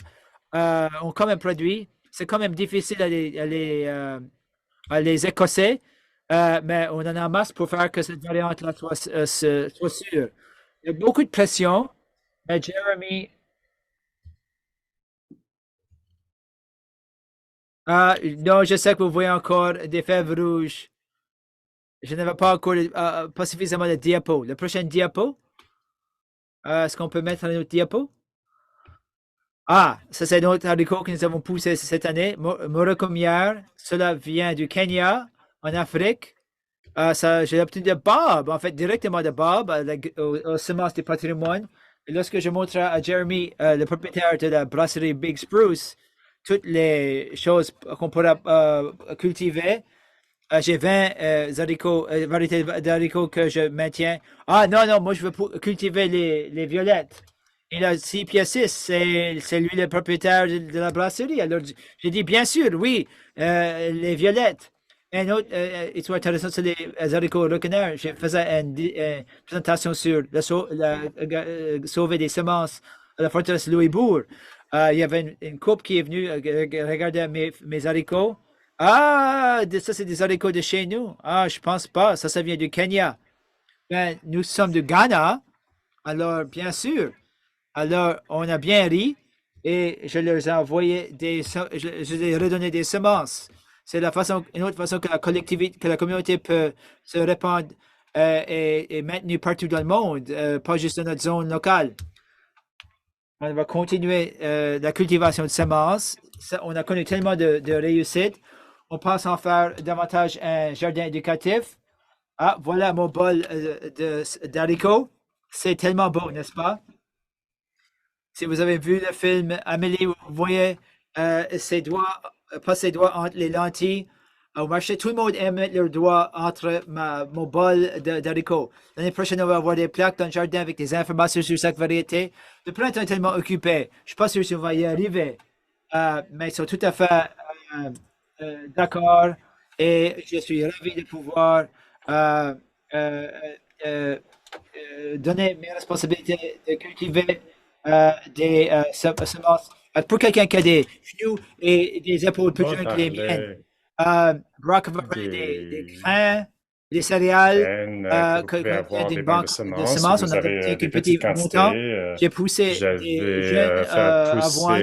ont quand même produit. C'est quand même difficile à les écosser, mais on en a en masse pour faire que cette variante-là soit sûre. Il y a beaucoup de pression, mais Jeremy. Non, je sais que vous voyez encore des fèves rouges. Je n'avais pas encore pas suffisamment de diapo. Le prochain diapo, est-ce qu'on peut mettre un autre diapo? Ah, ça c'est notre haricot que nous avons poussé cette année. Morocomière, cela vient du Kenya, en Afrique. J'ai obtenu de Bob, en fait, directement de Bob, aux semences du patrimoine. Et lorsque je montre à Jeremy, le propriétaire de la brasserie Big Spruce, toutes les choses qu'on pourra cultiver, j'ai 20 variétés d'haricots que je maintiens. Ah non, non, moi je veux cultiver les violettes. Il a 6 pieds 6, c'est lui le propriétaire de la brasserie. Alors j'ai dit, bien sûr, oui, les violettes. Un autre histoire intéressante, c'est les haricots requeneurs. Je faisais une présentation sur sauver des semences à la forteresse Louisbourg. Il y avait une couple qui est venue regarder mes haricots. Ah, ça c'est des haricots de chez nous. Ah, je pense pas. Ça vient du Kenya. Ben, nous sommes du Ghana. Alors, bien sûr. Alors, on a bien ri et je leur ai envoyé je leur ai redonné des semences. C'est une autre façon que la collectivité, que la communauté peut se répandre et maintenue partout dans le monde, pas juste dans notre zone locale. On va continuer la cultivation de semences. On a connu tellement de réussite. On pense en faire davantage un jardin éducatif. Ah, voilà mon bol d'haricots. C'est tellement beau, n'est-ce pas? Si vous avez vu le film Amélie, vous voyez ses doigts, pas ses doigts entre les lentilles. Au marché, tout le monde aime mettre leurs doigts entre mon bol d'haricots. L'année prochaine, on va avoir des plaques dans le jardin avec des informations sur chaque variété. Le printemps est tellement occupé. Je ne suis pas sûr si on va y arriver. Mais ils sont tout à fait d'accord. Et je suis ravi de pouvoir donner mes responsabilités de cultiver des semences. Pour quelqu'un qui a des genoux et des épaules plus jeunes que les miennes. Brock va parler des grains, des céréales, d'une banque de semences. On a quelques petits montants. J'ai poussé des jeunes avoines.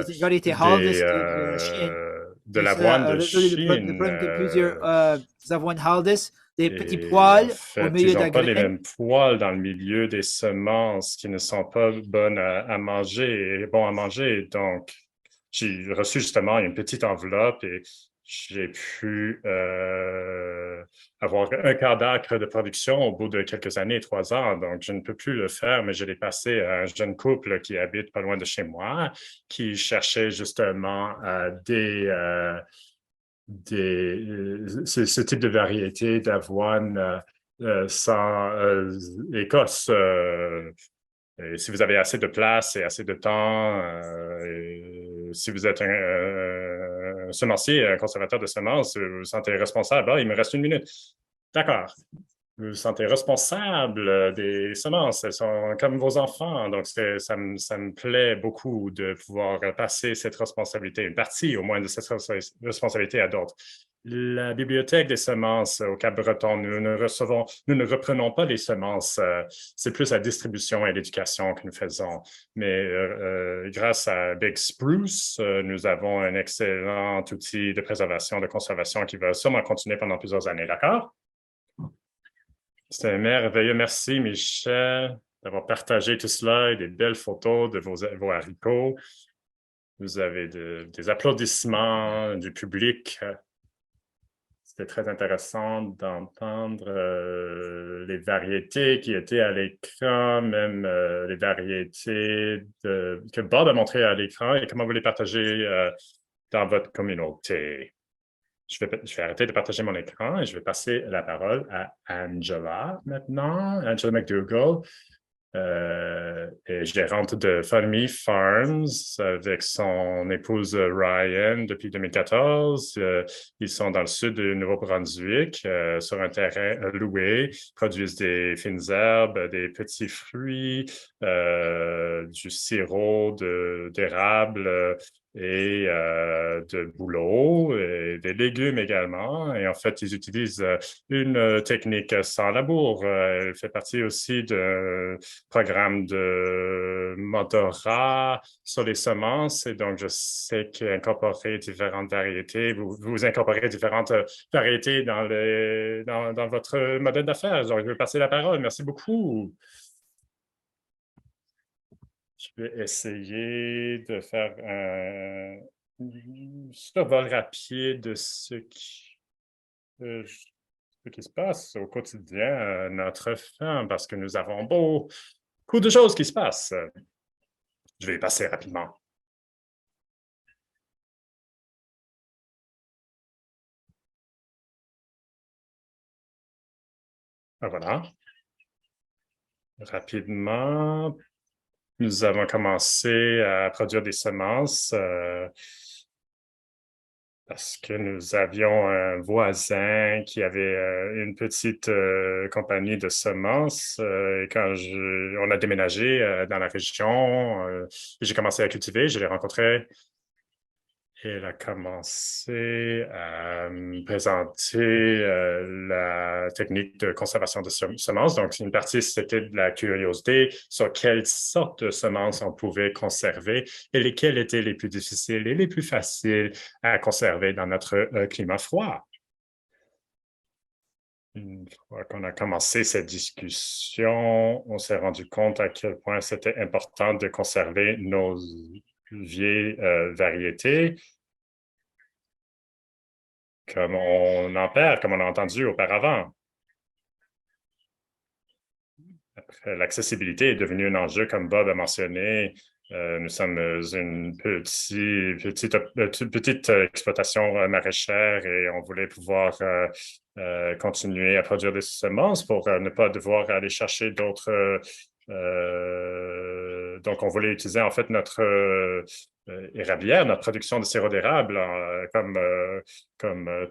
C'est une variété Haldes de Chine. De l'avoine de Chine. Le problème que plusieurs avoines Haldes, des petits poils au milieu de la graine. Ils n'ont pas les mêmes poils dans le milieu des semences qui ne sont pas bonnes à manger et bons à manger. Donc, j'ai reçu justement une petite enveloppe et j'ai pu avoir un quart d'acre de production au bout de quelques années, 3 ans. Donc, je ne peux plus le faire, mais je l'ai passé à un jeune couple qui habite pas loin de chez moi, qui cherchait justement ce type de variété d'avoine sans Écosse. Et si vous avez assez de place et assez de temps, si vous êtes un semencier, un conservateur de semences, vous vous sentez responsable. Ah, il me reste 1 minute. D'accord. Vous vous sentez responsable des semences. Elles sont comme vos enfants. Donc, ça me plaît beaucoup de pouvoir passer cette responsabilité, une partie au moins de cette responsabilité à d'autres. La bibliothèque des semences au Cap-Breton, nous ne reprenons pas les semences. C'est plus la distribution et l'éducation que nous faisons. Mais grâce à Big Spruce, nous avons un excellent outil de préservation, de conservation qui va sûrement continuer pendant plusieurs années. D'accord? C'est merveilleux. Merci, Michel. d'avoir partagé tout cela et des belles photos de vos haricots. Vous avez des applaudissements du public. C'était très intéressant d'entendre les variétés qui étaient à l'écran, même les variétés que Bob a montrées à l'écran et comment vous les partagez dans votre communauté. Je vais arrêter de partager mon écran et je vais passer la parole à Angela maintenant, Angela McDougall, est gérante de Funny Farms avec son épouse Ryan depuis 2014. Ils sont dans le sud du Nouveau-Brunswick sur un terrain loué, produisent des fines herbes, des petits fruits, du sirop d'érable et de bouleau et des légumes également. Et en fait, ils utilisent une technique sans labour. Elle fait partie aussi de programme de mentorat sur les semences. Et donc, je sais qu'incorporer différentes variétés, vous incorporez différentes variétés dans votre modèle d'affaires. Donc, je vais passer la parole. Merci beaucoup. Je vais essayer de faire un survol rapide de ce qui se passe au quotidien à notre ferme, parce que nous avons beaucoup de choses qui se passent. Je vais y passer rapidement. Voilà. Rapidement, nous avons commencé à produire des semences parce que nous avions un voisin qui avait une petite compagnie de semences. Et quand on a déménagé dans la région, j'ai commencé à cultiver, je l'ai rencontré. Et elle a commencé à me présenter la technique de conservation de semences. Donc, une partie, c'était de la curiosité sur quelle sorte de semences on pouvait conserver et lesquelles étaient les plus difficiles et les plus faciles à conserver dans notre climat froid. Une fois qu'on a commencé cette discussion, on s'est rendu compte à quel point c'était important de conserver nos vieilles variétés, comme on en perd, comme on a entendu auparavant. Après, l'accessibilité est devenue un enjeu, comme Bob a mentionné. Nous sommes une petite exploitation maraîchère et on voulait pouvoir continuer à produire des semences pour ne pas devoir aller chercher d'autres. Donc, on voulait utiliser en fait notre érablière, notre production de sirop d'érable comme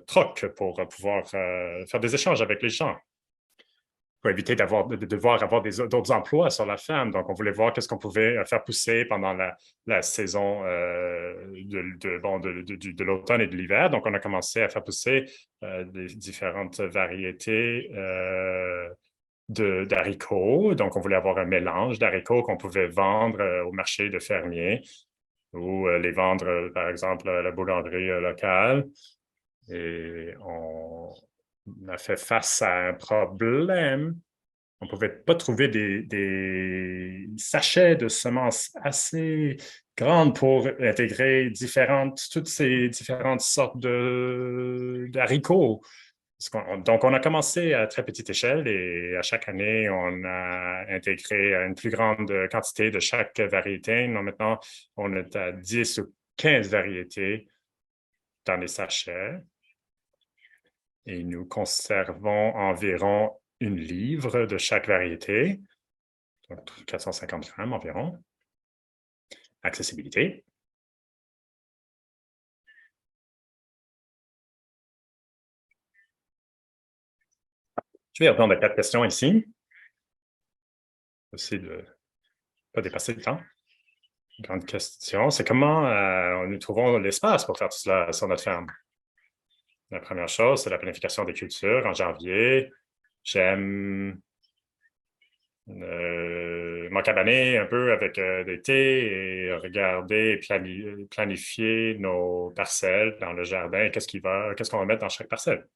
troc pour pouvoir faire des échanges avec les gens, pour éviter de devoir avoir d'autres emplois sur la ferme. Donc, on voulait voir qu'est-ce qu'on pouvait faire pousser pendant la saison de l'automne et de l'hiver. Donc, on a commencé à faire pousser des différentes variétés d'haricots. Donc, on voulait avoir un mélange d'haricots qu'on pouvait vendre au marché de fermiers ou les vendre, par exemple, à la boulangerie locale. Et on a fait face à un problème. On ne pouvait pas trouver des sachets de semences assez grandes pour intégrer toutes ces différentes sortes d'haricots. Donc, on a commencé à très petite échelle et à chaque année, on a intégré une plus grande quantité de chaque variété. Donc, maintenant, on est à 10 ou 15 variétés dans les sachets. Et nous conservons environ 1 livre de chaque variété, donc 450 grammes environ. Accessibilité. Je vais répondre à 4 questions ici. Essayer de ne pas dépasser le temps. Grande question, c'est comment nous trouvons l'espace pour faire tout cela sur notre ferme. La première chose, c'est la planification des cultures en janvier. J'aime m'encabaner un peu avec des thés et regarder et planifier nos parcelles dans le jardin. Qu'est-ce qu'on va mettre dans chaque parcelle?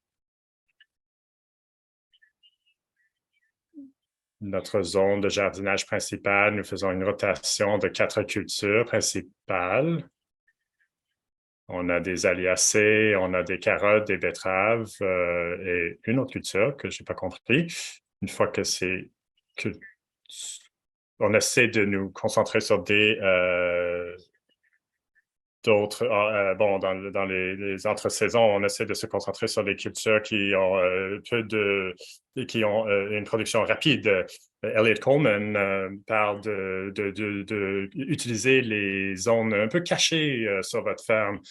notre zone de jardinage principale, nous faisons une rotation de 4 cultures principales. On a des aliacées, on a des carottes, des betteraves et une autre culture que je n'ai pas compris. Une fois que on essaie de nous concentrer sur d'autres, bon, dans les entre-saisons, on essaie de se concentrer sur les cultures qui ont qui ont une production rapide. Elliot Coleman parle de utiliser les zones un peu cachées sur votre ferme.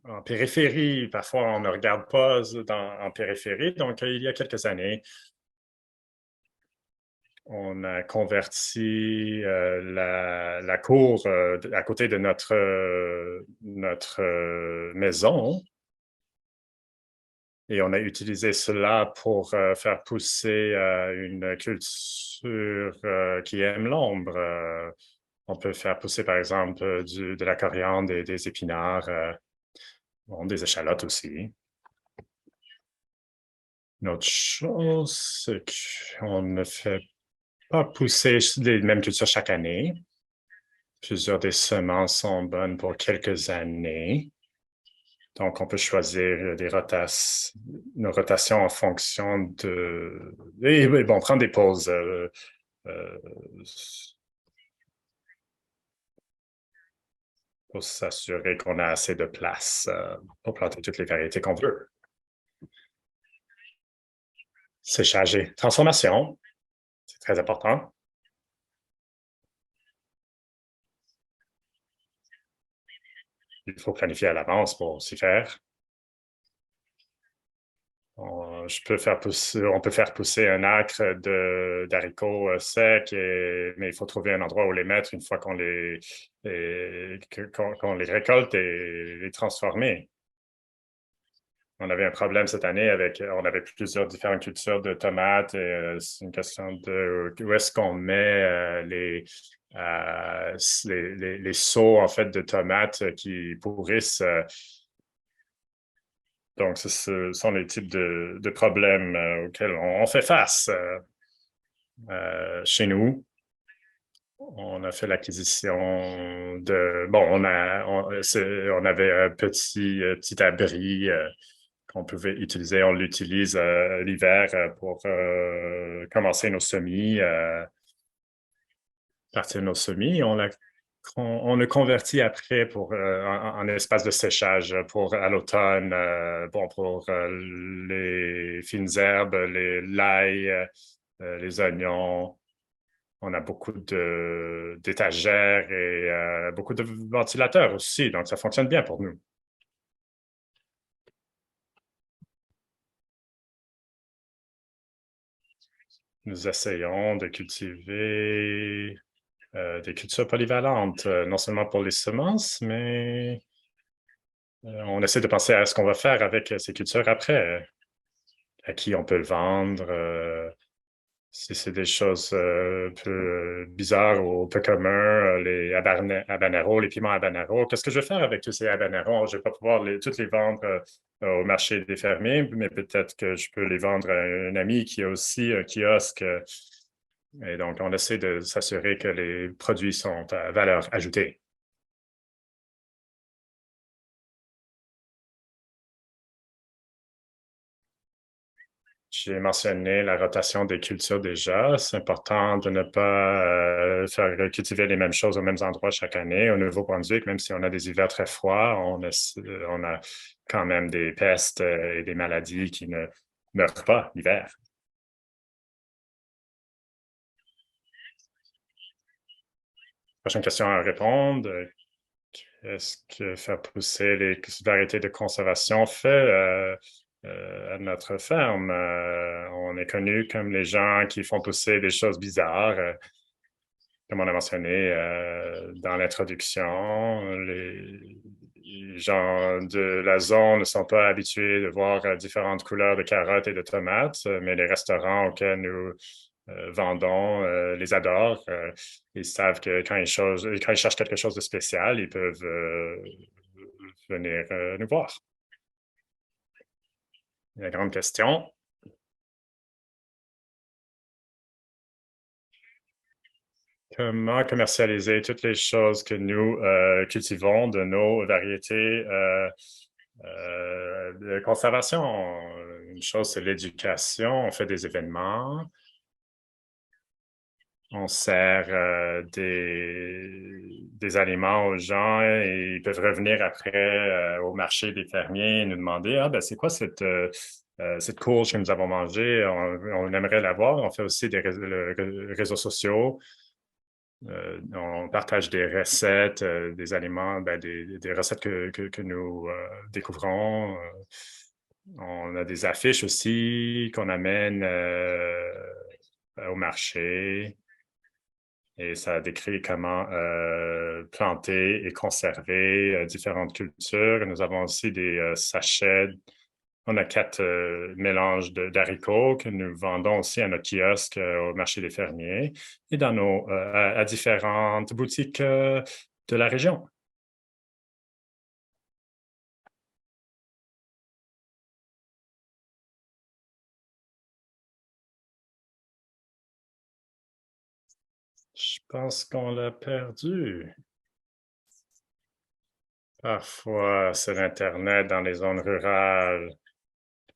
En périphérie, parfois on ne regarde pas en périphérie. Donc, il y a quelques années, on a converti la cour à côté de notre maison et on a utilisé cela pour faire pousser une culture qui aime l'ombre. On peut faire pousser, par exemple, de la coriandre et des épinards, bon, des échalotes aussi. Une autre chose, c'est qu'on ne fait pas pousser les mêmes cultures chaque année. Plusieurs des semences sont bonnes pour quelques années. Donc, on peut choisir nos rotations en fonction de... Et bon, prendre des pauses pour s'assurer qu'on a assez de place pour planter toutes les variétés qu'on veut. Séchage et transformation, c'est très important. Il faut planifier à l'avance pour s'y faire. On peut faire pousser un acre d'haricots secs, mais il faut trouver un endroit où les mettre une fois qu'on les récolte et les transformer. On avait un problème cette année on avait plusieurs différentes cultures de tomates et c'est une question de où est-ce qu'on met les seaux en fait de tomates qui pourrissent. Donc, ce sont les types de problèmes auxquels on fait face chez nous. On a fait l'acquisition de... Bon, on avait un petit abri qu'on pouvait utiliser. On l'utilise l'hiver pour commencer nos semis, partir nos semis. On le convertit après en espace de séchage pour à l'automne, bon, pour les fines herbes, l'ail, les oignons. On a beaucoup d'étagères et beaucoup de ventilateurs aussi, donc ça fonctionne bien pour nous. Nous essayons de cultiver des cultures polyvalentes, non seulement pour les semences, mais on essaie de penser à ce qu'on va faire avec ces cultures après, à qui on peut le vendre, si c'est des choses un peu bizarres ou peu communs, les habaneros, les piments habaneros. Qu'est-ce que je vais faire avec tous ces habaneros? Je ne vais pas pouvoir toutes les vendre au marché des fermiers, mais peut-être que je peux les vendre à un ami qui a aussi un kiosque. Et donc, on essaie de s'assurer que les produits sont à valeur ajoutée. J'ai mentionné la rotation des cultures déjà. C'est important de ne pas faire cultiver les mêmes choses aux mêmes endroits chaque année. Au Nouveau-Brunswick, même si on a des hivers très froids, on a quand même des pestes et des maladies qui ne meurent pas l'hiver. Prochaine question à répondre. Qu'est-ce que faire pousser les variétés de conservation fait à notre ferme? On est connu comme les gens qui font pousser des choses bizarres. Comme on a mentionné dans l'introduction, les gens de la zone ne sont pas habitués de voir différentes couleurs de carottes et de tomates, mais les restaurants auxquels nous vendons les adorent. Ils savent que quand ils cherchent quelque chose de spécial, ils peuvent venir nous voir. La grande question. comment commercialiser toutes les choses que nous cultivons de nos variétés de conservation. Une chose, c'est l'éducation. On fait des événements. On sert des aliments aux gens et ils peuvent revenir après au marché des fermiers et nous demander « Ah, ben c'est quoi cette courge que nous avons mangée? On aimerait la voir. » On fait aussi des réseaux sociaux. On partage des recettes, des aliments, des recettes que nous découvrons. On a des affiches aussi qu'on amène au marché. Et ça décrit comment planter et conserver différentes cultures. Nous avons aussi des sachets. On a 4 mélanges d'haricots que nous vendons aussi à notre kiosque au marché des fermiers et dans à différentes boutiques de la région. Je pense qu'on l'a perdu. Parfois, c'est l'Internet dans les zones rurales.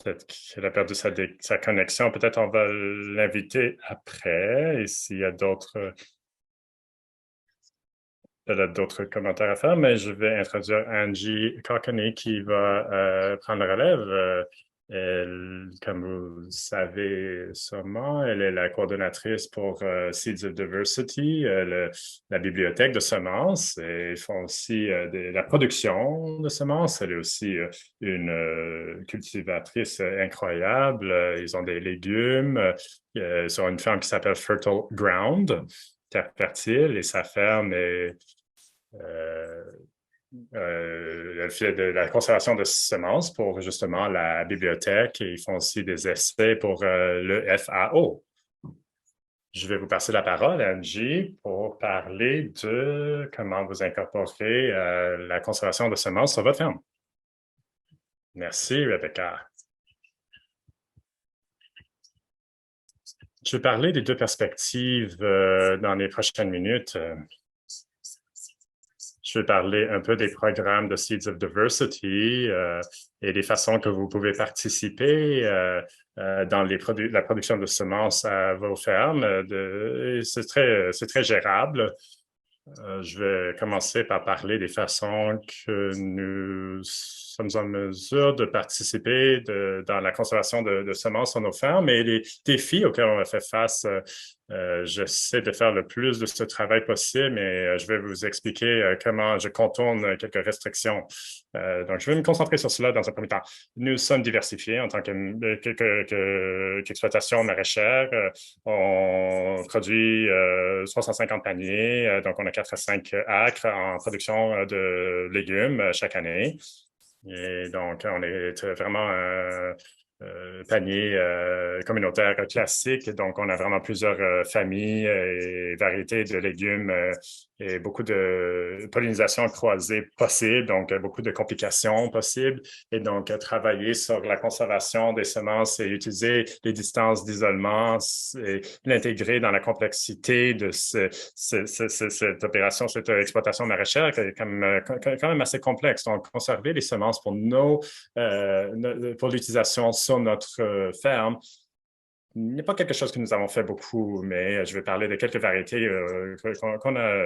Peut-être qu'elle a perdu sa connexion. Peut-être on va l'inviter après. Et s'il y a d'autres commentaires à faire, mais je vais introduire Angie Cockney qui va prendre la relève. Elle, comme vous le savez sûrement, elle est la coordonnatrice pour Seeds of Diversity, la bibliothèque de semences. Et ils font aussi la production de semences. Elle est aussi une cultivatrice incroyable. Ils ont des légumes. Ils ont une ferme qui s'appelle Fertile Ground, terre fertile, et sa ferme est elle fait de la conservation de semences pour justement la bibliothèque et ils font aussi des essais pour le FAO. Je vais vous passer la parole, Angie, pour parler de comment vous incorporez la conservation de semences sur votre ferme. Merci, Rebecca. Je vais parler des 2 perspectives dans les prochaines minutes. Je vais parler un peu des programmes de Seeds of Diversity et des façons que vous pouvez participer dans la production de semences à vos fermes. C'est très gérable. Je vais commencer par parler des façons que nous sommes en mesure de participer dans la conservation de semences sur nos fermes et les défis auxquels on a fait face. J'essaie de faire le plus de ce travail possible, mais je vais vous expliquer comment je contourne quelques restrictions. Donc, je vais me concentrer sur cela dans un premier temps. Nous sommes diversifiés en tant qu'exploitation maraîchère. On produit 350 paniers, donc on a 4 à 5 acres en production de légumes chaque année. Et donc, on est vraiment panier communautaire classique. Donc, on a vraiment plusieurs familles et variétés de légumes et beaucoup de pollinisation croisée possible, donc beaucoup de complications possibles. Et donc, travailler sur la conservation des semences et utiliser les distances d'isolement et l'intégrer dans la complexité de cette opération, cette exploitation maraîchère qui est quand même assez complexe. Donc, conserver les semences pour pour l'utilisation sur notre ferme n'est pas quelque chose que nous avons fait beaucoup, mais je vais parler de quelques variétés qu'on a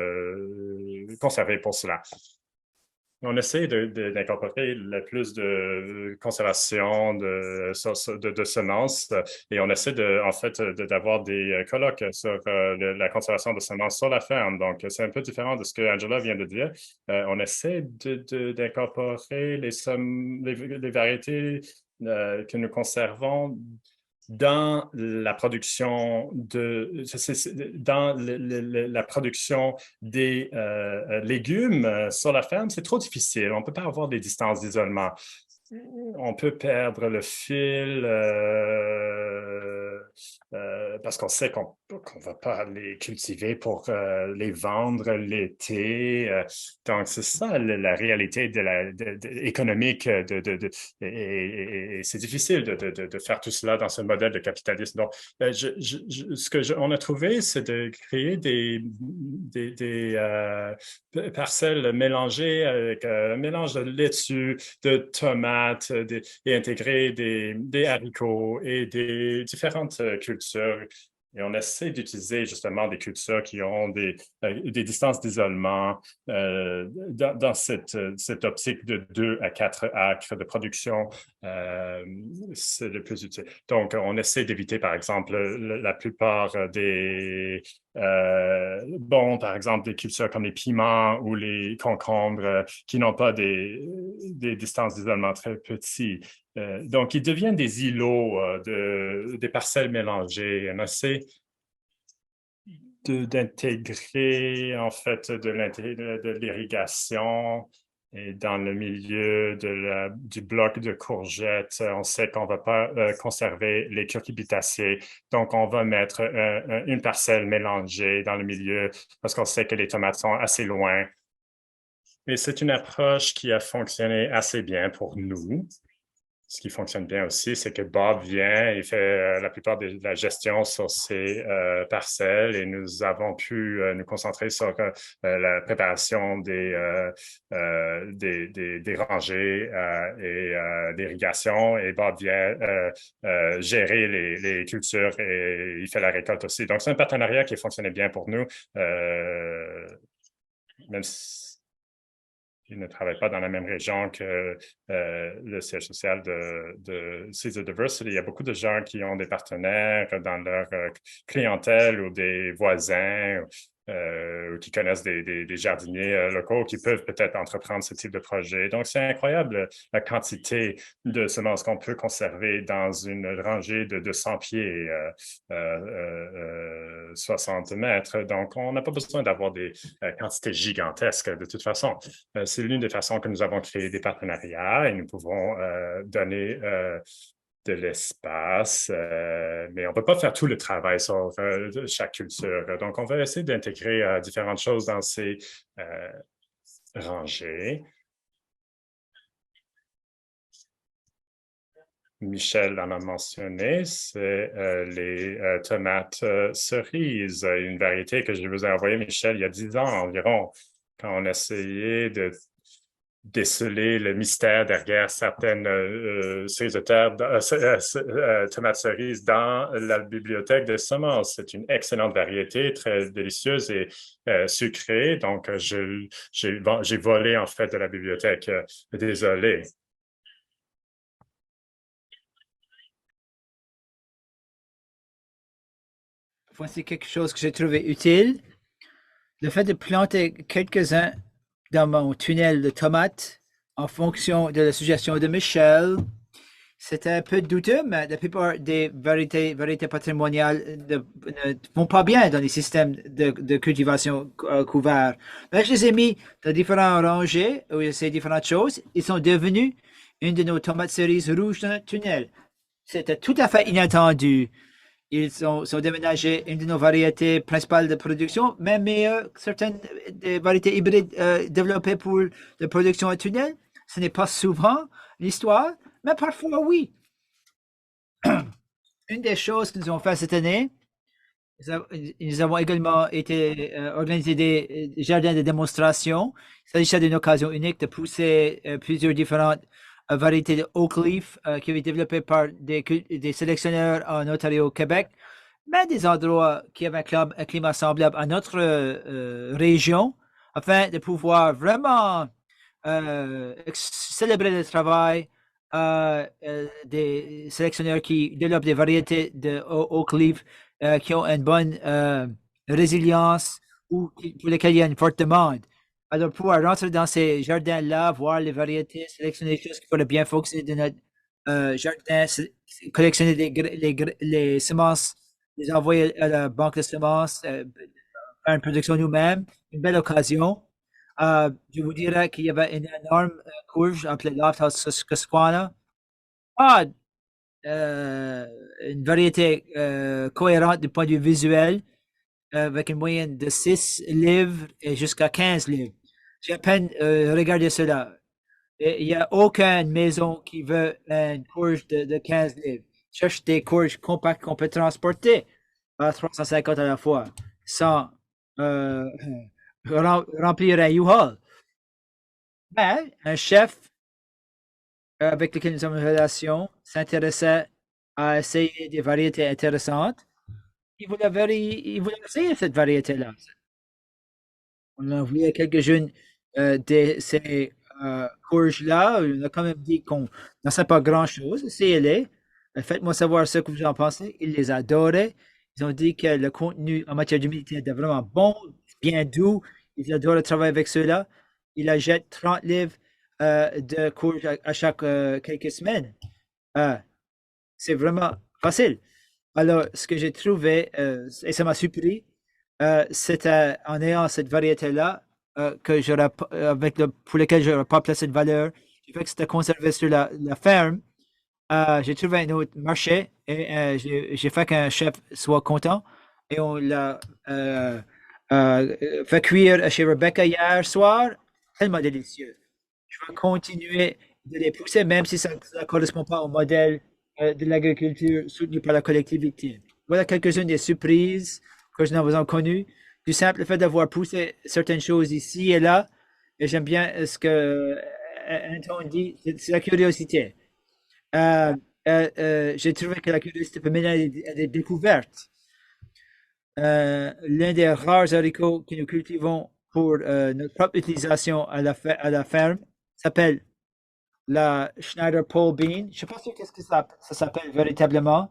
conservées pour cela. On essaie d'incorporer le plus de conservation de semences et on essaie d'avoir des colloques sur la conservation de semences sur la ferme. Donc, c'est un peu différent de ce que Angela vient de dire. On essaie d'incorporer les variétés que nous conservons dans la production la production des légumes sur la ferme, c'est trop difficile. On ne peut pas avoir des distances d'isolement. On peut perdre le fil parce qu'on sait qu'on ne va pas les cultiver pour les vendre l'été. Donc, c'est ça la réalité économique et c'est difficile de faire tout cela dans ce modèle de capitalisme. Donc, ce que on a trouvé, c'est de créer des parcelles mélangées avec un mélange de laitue, de tomates et intégrer des haricots et des différentes cultures. Et on essaie d'utiliser justement des cultures qui ont des distances d'isolement dans cette optique de 2 à 4 acres de production. C'est le plus utile. Donc, on essaie d'éviter, par exemple, la plupart par exemple, des cultures comme les piments ou les concombres qui n'ont pas des distances d'isolement très petites. Donc, ils deviennent des îlots, des parcelles mélangées. On essaie d'intégrer, en fait, de l'irrigation. Et dans le milieu du bloc de courgettes, on sait qu'on ne va pas conserver les cucurbitacées. Donc, on va mettre une parcelle mélangée dans le milieu parce qu'on sait que les tomates sont assez loin. Et c'est une approche qui a fonctionné assez bien pour nous. Ce qui fonctionne bien aussi, c'est que Bob vient et fait la plupart de la gestion sur ces parcelles et nous avons pu nous concentrer sur la préparation des rangées et l'irrigation. Et Bob vient gérer les cultures et il fait la récolte aussi. Donc, c'est un partenariat qui fonctionnait bien pour nous, même si ils ne travaillent pas dans la même région que le siège social de Caesar Diversity. Il y a beaucoup de gens qui ont des partenaires dans leur clientèle ou des voisins ou qui connaissent des jardiniers locaux qui peuvent peut-être entreprendre ce type de projet. Donc, c'est incroyable la quantité de semences qu'on peut conserver dans une rangée de 200 pieds, 60 mètres. Donc, on n'a pas besoin d'avoir des quantités gigantesques de toute façon. C'est l'une des façons que nous avons créé des partenariats et nous pouvons donner de l'espace, mais on ne peut pas faire tout le travail sur chaque culture. Donc, on va essayer d'intégrer différentes choses dans ces rangées. Michel en a mentionné, c'est les tomates cerises, une variété que je vous ai envoyée, Michel, il y a 10 ans environ, quand on essayait de déceler le mystère derrière certaines tomates cerises dans la bibliothèque de semences. C'est une excellente variété, très délicieuse et sucrée. Donc, j'ai volé en fait de la bibliothèque. Désolé. Voici quelque chose que j'ai trouvé utile. Le fait de planter quelques-uns dans mon tunnel de tomates en fonction de la suggestion de Michel, c'était un peu douteux, mais la plupart des variétés patrimoniales ne vont pas bien dans les systèmes de cultivation couverts. Mais je les ai mis dans différents rangées où c'est différentes choses. Ils sont devenus une de nos tomates cerises rouges dans le tunnel. C'était tout à fait inattendu. Ils sont déménagés une de nos variétés principales de production, même certaines des variétés hybrides développées pour la production en tunnel. Ce n'est pas souvent l'histoire, mais parfois oui. Une des choses que nous avons fait cette année, nous avons également été organisé des jardins de démonstration. Il s'agissait d'une occasion unique de pousser plusieurs différentes variétés de oak leaf qui avaient été développées par des sélectionneurs en Ontario, Québec, mais des endroits qui avaient un climat semblable à notre région, afin de pouvoir vraiment célébrer le travail des sélectionneurs qui développent des variétés de oak leaf qui ont une bonne résilience ou pour lesquelles il y a une forte demande. Alors, pouvoir rentrer dans ces jardins-là, voir les variétés, sélectionner les choses qui pourraient bien fonctionner dans notre jardin, collectionner les semences, les envoyer à la banque de semences, faire une production nous-mêmes, une belle occasion. Je vous dirais qu'il y avait une énorme courge appelée Lofthouse Susquehanna. une variété cohérente du point de vue visuel, avec une moyenne de 6 livres et jusqu'à 15 livres. J'ai à peine regardé cela. Il n'y a aucune maison qui veut une courge de 15 livres. Cherche des courges compactes qu'on peut transporter à 350 à la fois sans remplir un U-Haul. Mais un chef avec lequel nous avons une relation s'intéressait à essayer des variétés intéressantes. Il voulait essayer cette variété-là. On a envoyé quelques-unes de ces courges-là. On a quand même dit qu'on n'en sait pas grand-chose. Essayez-les. Faites-moi savoir ce que vous en pensez. Ils les adoraient. Ils ont dit que le contenu en matière d'humidité était vraiment bon, bien doux. Ils adorent travailler avec ceux-là. Ils achètent 30 livres de courges à chaque quelques semaines. C'est vraiment facile. Alors, ce que j'ai trouvé, et ça m'a surpris, c'était en ayant cette variété-là que pour laquelle je n'aurais pas placé de valeur. J'ai fait que c'était conservé sur la ferme. J'ai trouvé un autre marché et j'ai fait qu'un chef soit content. Et on l'a fait cuire chez Rebecca hier soir. Tellement délicieux. Je vais continuer de les pousser, même si ça ne correspond pas au modèle de l'agriculture soutenue par la collectivité. Voilà quelques-unes des surprises que je n'ai pas connues. Du simple fait d'avoir poussé certaines choses ici et là. Et j'aime bien ce que Anton dit, c'est la curiosité. J'ai trouvé que la curiosité peut mener à des découvertes. L'un des rares haricots que nous cultivons pour notre propre utilisation à la ferme s'appelle la Schneider Pole Bean. Je ne sais pas sûr qu'est-ce que ça s'appelle véritablement.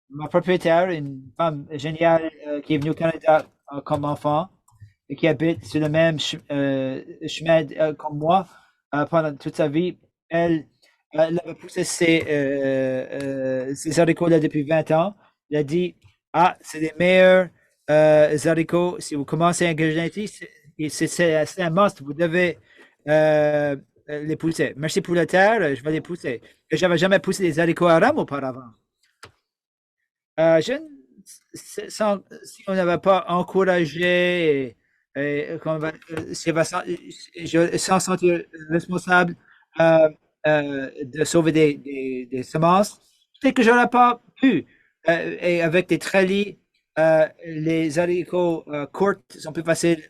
Ma propriétaire, une femme géniale qui est venue au Canada comme enfant et qui habite sur le même chemin comme moi pendant toute sa vie, elle avait poussé ces haricots-là depuis 20 ans. Elle a dit, ah, c'est les meilleurs haricots. Si vous commencez à ingénierie, c'est un must. Vous devez les pousser. Merci pour la terre, je vais les pousser. Je n'avais jamais poussé des haricots à rame auparavant. Si on n'avait pas encouragé sans sentir responsable de sauver des semences, peut-être que j'aurais pas pu. Et avec des trellis, les haricots courts sont plus faciles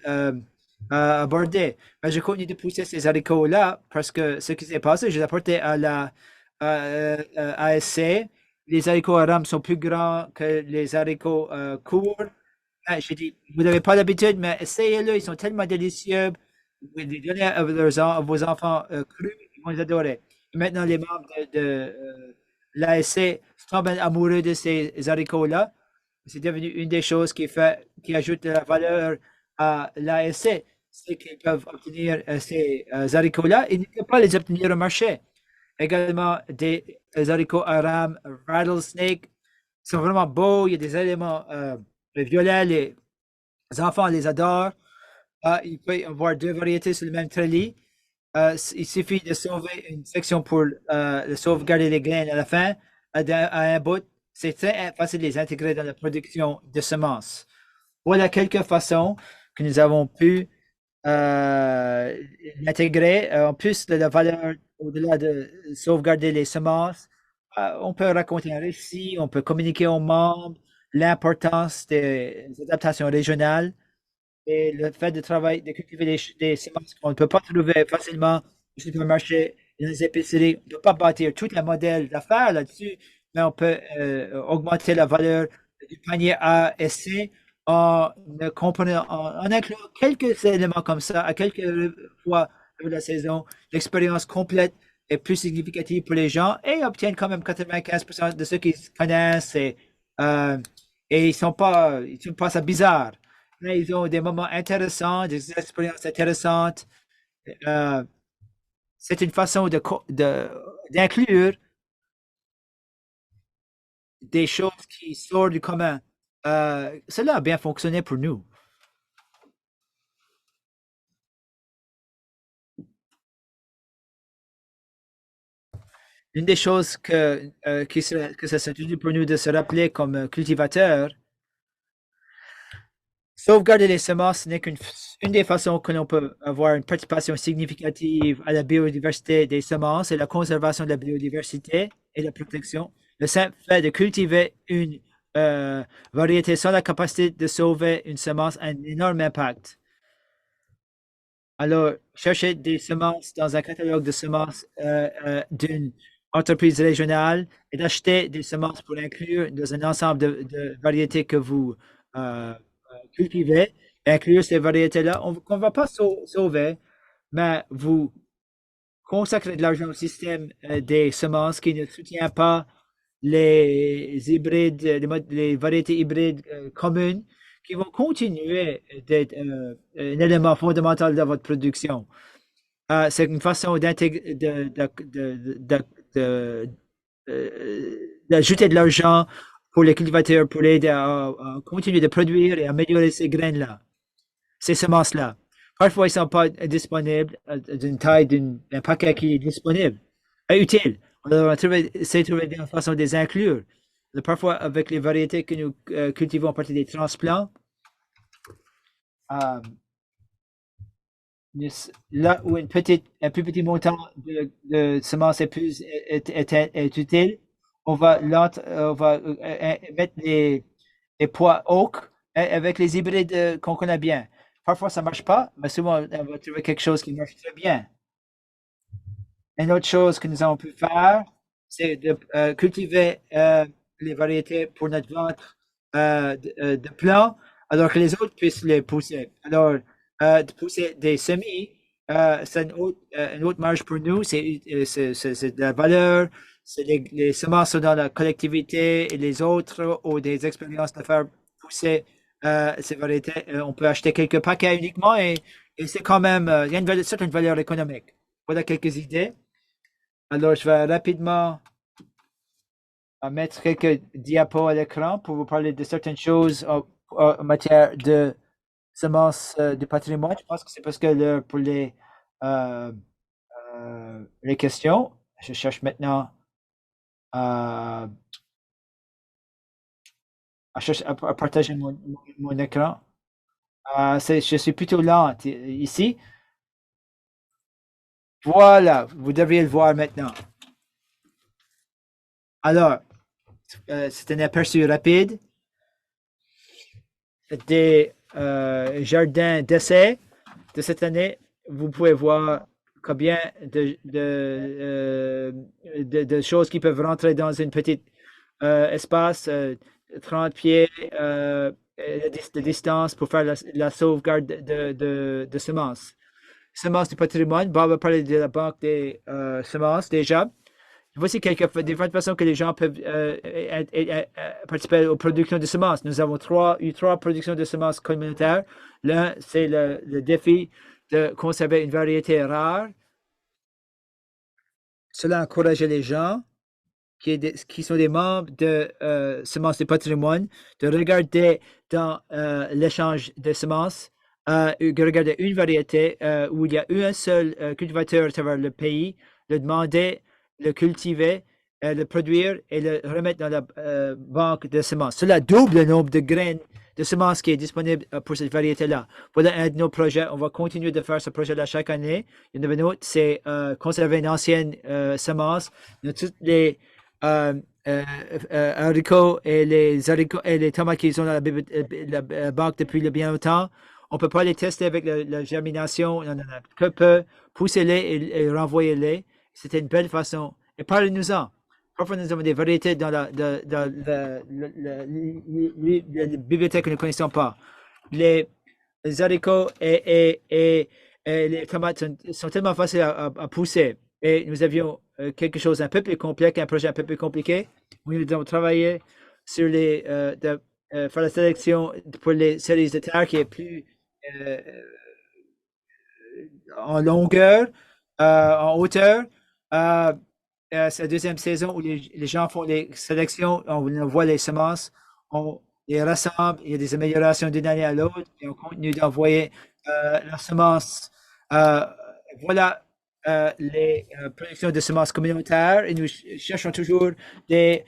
à aborder. Mais je continue de pousser ces haricots-là parce que ce qui s'est passé, je l'ai apporté à la ASC. Les haricots à rame sont plus grands que les haricots courts. J'ai dit, vous n'avez pas l'habitude, mais essayez-le, ils sont tellement délicieux. Vous pouvez les donner à vos enfants crus, ils vont les adorer. Et maintenant, les membres de l'ASC tombent amoureux de ces haricots-là. C'est devenu une des choses qui ajoute de la valeur à l'ASC, c'est qu'ils peuvent obtenir ces haricots-là et ne peuvent pas les obtenir au marché. Également, des haricots à rame rattlesnake sont vraiment beaux. Il y a des éléments violets. Les enfants les adorent. Il peut y avoir deux variétés sur le même trellis. Il suffit de sauver une section pour sauvegarder les graines à la fin, à un bout. C'est très facile de les intégrer dans la production de semences. Voilà quelques façons que nous avons pu l'intégrer. En plus de la valeur, au-delà de sauvegarder les semences, on peut raconter un récit, on peut communiquer aux membres l'importance des adaptations régionales et le fait de travailler, de cultiver des semences qu'on ne peut pas trouver facilement au supermarché, dans les épiceries. On ne peut pas bâtir tout le modèle d'affaires là-dessus, mais on peut augmenter la valeur du panier A et C en incluant quelques éléments comme ça à quelques fois de la saison. L'expérience complète est plus significative pour les gens et obtiennent quand même 95% de ceux qui connaissent et ils sont pas ça bizarre. Mais ils ont des moments intéressants, des expériences intéressantes. C'est une façon d'inclure des choses qui sortent du commun. Cela a bien fonctionné pour nous. une des choses que ça serait utile pour nous de se rappeler comme cultivateurs, sauvegarder les semences n'est qu'une des façons que l'on peut avoir une participation significative à la biodiversité des semences et la conservation de la biodiversité et la protection. Le simple fait de cultiver une variété sans la capacité de sauver une semence a un énorme impact. Alors, chercher des semences dans un catalogue de semences d'une entreprise régionale et d'acheter des semences pour inclure dans un ensemble de variétés que vous cultivez, et inclure ces variétés-là, qu'on ne va pas sauver, mais vous consacrez de l'argent au système des semences qui ne soutient pas les hybrides, les variétés hybrides communes qui vont continuer d'être un élément fondamental de votre production. C'est une façon d'ajouter de l'argent pour les cultivateurs pour l'aider à continuer de produire et améliorer ces graines-là, ces semences-là. Parfois, ils ne sont pas disponibles d'une taille d'un paquet qui est disponible, utile. On va essayer de trouver une façon de les inclure. Parfois, avec les variétés que nous cultivons à partir des transplants, là où un plus petit montant de semences est utile, on va mettre les pois oak avec les hybrides qu'on connaît bien. Parfois, ça ne marche pas, mais souvent, on va trouver quelque chose qui marche très bien. Une autre chose que nous avons pu faire, c'est de cultiver les variétés pour notre ventre de plants, alors que les autres puissent les pousser. Alors, de pousser des semis, c'est une autre marge pour nous, c'est de la valeur, les semences sont dans la collectivité et les autres ont des expériences de faire pousser ces variétés. On peut acheter quelques paquets uniquement et c'est quand même, il y a une certaine valeur économique. Voilà quelques idées. Alors, je vais rapidement mettre quelques diapos à l'écran pour vous parler de certaines choses en matière de semences de patrimoine. Je pense que c'est parce que pour les questions, je cherche maintenant à partager mon écran. Je suis plutôt lent ici. Voilà, vous devriez le voir maintenant. Alors, c'est un aperçu rapide des jardins d'essai de cette année. Vous pouvez voir combien de choses qui peuvent rentrer dans une petite espace, 30 pieds de distance pour faire la sauvegarde de semences. Semences du patrimoine. Bob va parler de la banque des semences déjà. Voici quelques différentes façons que les gens peuvent participer aux productions de semences. Nous avons eu trois productions de semences communautaires. L'un, c'est le défi de conserver une variété rare. Cela encourage les gens qui sont des membres de Semences du patrimoine de regarder dans l'échange de semences, regarder une variété où il y a un seul cultivateur à travers le pays, le demander, le cultiver, le produire et le remettre dans la banque de semences. Cela double le nombre de graines de semences qui est disponible pour cette variété-là. Voilà un de nos projets. On va continuer de faire ce projet-là chaque année. Il y en a un autre, c'est conserver une ancienne semence. Toutes les haricots et les tomates qui sont dans la banque depuis bien longtemps. On ne peut pas les tester avec la germination. On en a que peu. Poussez-les et renvoyez-les. C'était une belle façon. Et parlez-nous-en. Parfois, nous avons des variétés dans la bibliothèque que nous ne connaissons pas. Les haricots et les tomates sont tellement faciles à pousser. Et nous avions quelque chose un peu plus complexe, un projet un peu plus compliqué, où nous avons travaillé sur faire la sélection pour les séries de terre qui est plus en longueur, en hauteur. C'est la deuxième saison où les gens font les sélections, on voit les semences, on les rassemble, il y a des améliorations d'une année à l'autre et on continue d'envoyer la semence. Voilà les productions de semences communautaires et nous cherchons toujours des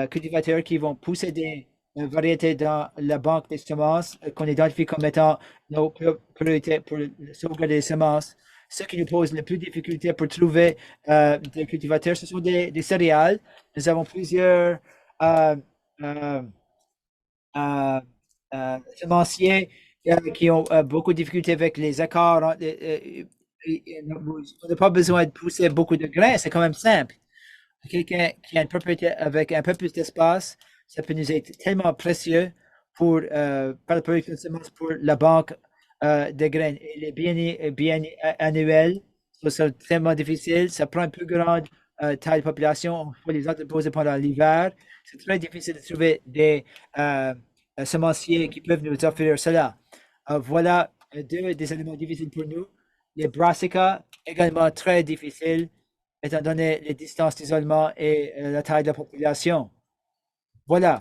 cultivateurs qui vont pousser des variétés dans la banque des semences qu'on identifie comme étant nos priorités pour sauvegarder les semences. Ce qui nous pose le plus de difficultés pour trouver des cultivateurs, ce sont des céréales. Nous avons plusieurs euh, semenciers qui ont beaucoup de difficultés avec les accords. On n'a pas besoin de pousser beaucoup de grains, c'est quand même simple. Quelqu'un qui a une propriété avec un peu plus d'espace, ça peut nous être tellement précieux pour faire la production de semences pour la banque de graines. Et les biens annuels sont tellement difficiles, ça prend une plus grande taille de population, il faut les entreposer pendant l'hiver. C'est très difficile de trouver des semenciers qui peuvent nous offrir cela. Voilà deux des aliments difficiles pour nous. Les brassicas, également très difficiles, étant donné les distances d'isolement et la taille de la population. Voilà.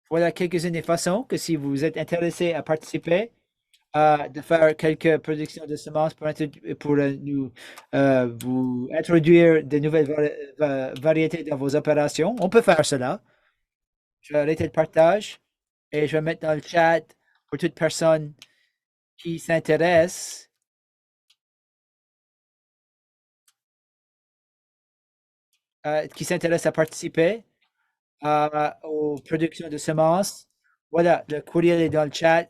Voilà quelques-unes des façons que si vous êtes intéressé à participer, de faire quelques productions de semences pour nous vous introduire de nouvelles variétés dans vos opérations, on peut faire cela. Je vais arrêter le partage et je vais mettre dans le chat pour toute personne qui s'intéresse. Qui s'intéresse à participer aux productions de semences. Voilà, le courriel est dans le chat.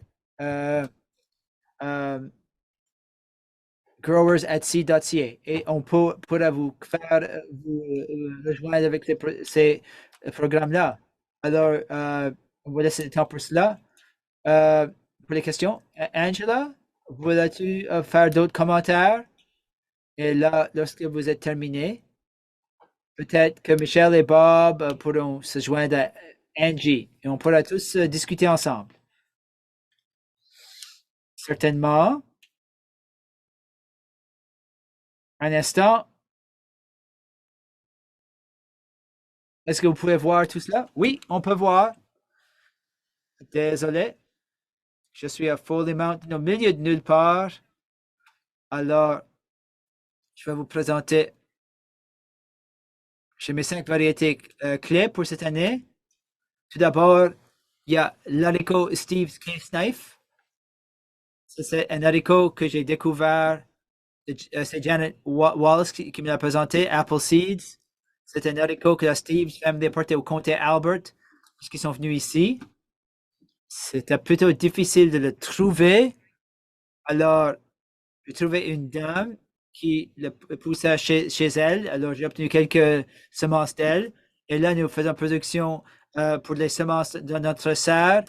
growers@seed.ca et on pourra vous faire vous rejoindre avec ces programmes-là. Alors, on va laisser le temps pour cela. Pour les questions, Angela, voulais-tu faire d'autres commentaires? Et là, lorsque vous êtes terminé, peut-être que Michel et Bob pourront se joindre à Angie et on pourra tous discuter ensemble. Certainement. Un instant. Est-ce que vous pouvez voir tout cela? Oui, on peut voir. Désolé. Je suis à Foley Mountain au milieu de nulle part. Alors, je vais vous présenter. J'ai mes 5 variétés clés pour cette année. Tout d'abord, il y a l'haricot Steve's Case Knife. C'est un haricot que j'ai découvert. C'est Janet Wallace qui me l'a présenté, Apple Seeds. C'est un haricot que la Steve a déporté au comté Albert puisqu'ils sont venus ici. C'était plutôt difficile de le trouver. Alors, j'ai trouvé une dame qui le poussait chez elle. Alors, j'ai obtenu quelques semences d'elle. Et là, nous faisons production pour les semences de notre serre.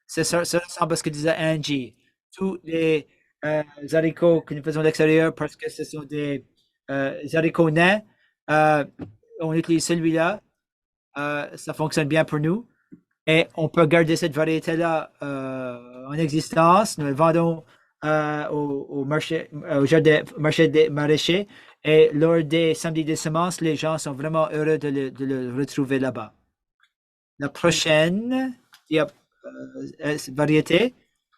Ça ressemble à ce que disait Angie. Tous les haricots que nous faisons à l'extérieur parce que ce sont des haricots nains. On utilise celui-là. Ça fonctionne bien pour nous. Et on peut garder cette variété-là en existence. Nous le vendons au marché, marché des maraîchers. Et lors des samedis des semences, les gens sont vraiment heureux de le retrouver là-bas. La prochaine variété,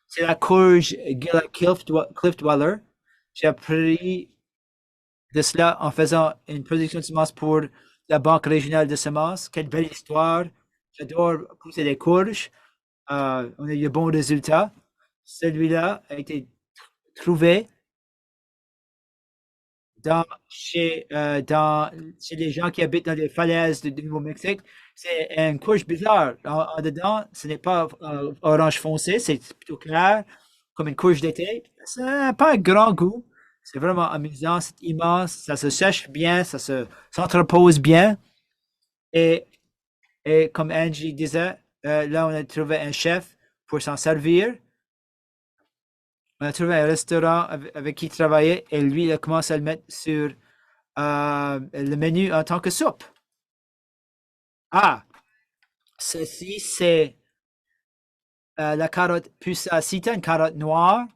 c'est la courge Gila Cliff Dweller. J'ai appris de cela en faisant une production de semences pour la Banque régionale de semences. Quelle belle histoire! J'adore pousser des courges. On a eu de bons résultats. Celui-là a été trouvé chez les gens qui habitent dans les falaises du Nouveau-Mexique. C'est une courge bizarre. En dedans, ce n'est pas orange foncé, c'est plutôt clair, comme une courge d'été. Ça n'a pas un grand goût. C'est vraiment amusant, c'est immense, ça se sèche bien, ça s'entrepose bien. Et comme Angie disait, là, on a trouvé un chef pour s'en servir. On a trouvé un restaurant avec qui travailler et lui, il a commencé à le mettre sur le menu en tant que soupe. Ah, ceci, c'est la carotte Pusacita, une carotte noire.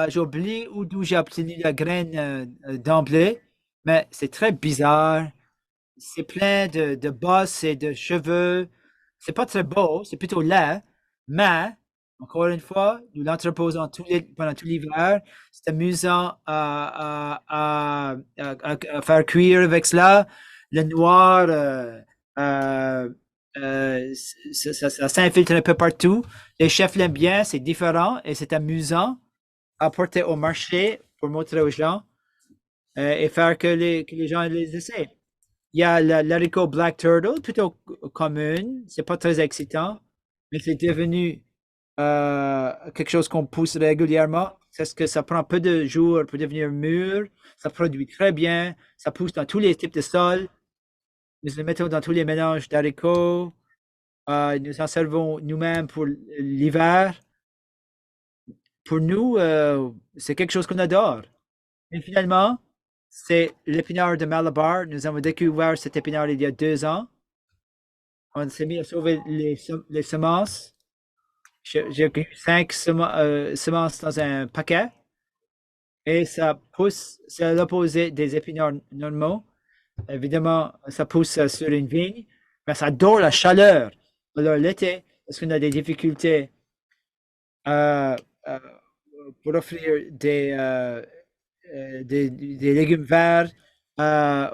J'ai oublié d'où j'ai obtenu la graine d'emblée, mais c'est très bizarre. C'est plein de bosses et de cheveux. C'est pas très beau, c'est plutôt laid, mais Encore une fois, nous l'entreposons pendant tout l'hiver. C'est amusant à faire cuire avec cela. Le noir, ça s'infiltre un peu partout. Les chefs l'aiment bien, c'est différent et c'est amusant à porter au marché pour montrer aux gens et faire que les gens les essaient. Il y a l'haricot Black Turtle, plutôt commune. C'est pas très excitant, mais c'est devenu quelque chose qu'on pousse régulièrement. C'est ce que ça prend peu de jours pour devenir mûr. Ça produit très bien. Ça pousse dans tous les types de sols. Nous le mettons dans tous les mélanges d'haricots. Nous en servons nous-mêmes pour l'hiver. Pour nous, c'est quelque chose qu'on adore. Et finalement, c'est l'épinard de Malabar. Nous avons découvert cet épinard il y a 2 ans. On s'est mis à sauver les semences. J'ai eu 5 semences dans un paquet et ça pousse, c'est à l'opposé des épinards normaux. Évidemment, ça pousse sur une vigne, mais ça adore la chaleur. Alors l'été, parce qu'on a des difficultés euh, euh, pour offrir des légumes verts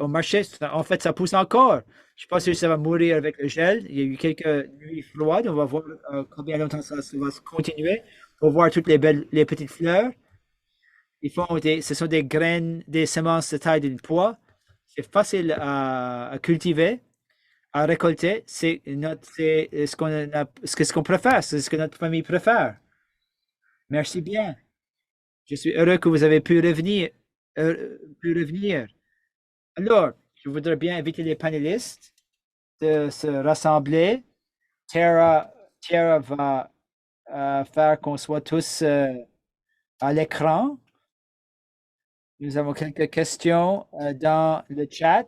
au marché, en fait, ça pousse encore. Je ne sais pas si ça va mourir avec le gel. Il y a eu quelques nuits froides. On va voir combien longtemps ça va se continuer pour voir toutes les petites fleurs. Ce sont des graines, des semences de taille d'une pois. C'est facile à cultiver, à récolter. C'est ce qu'on préfère, c'est ce que notre famille préfère. Merci bien. Je suis heureux que vous avez pu revenir. Alors, je voudrais bien inviter les panélistes de se rassembler. Tara va faire qu'on soit tous à l'écran. Nous avons quelques questions dans le chat.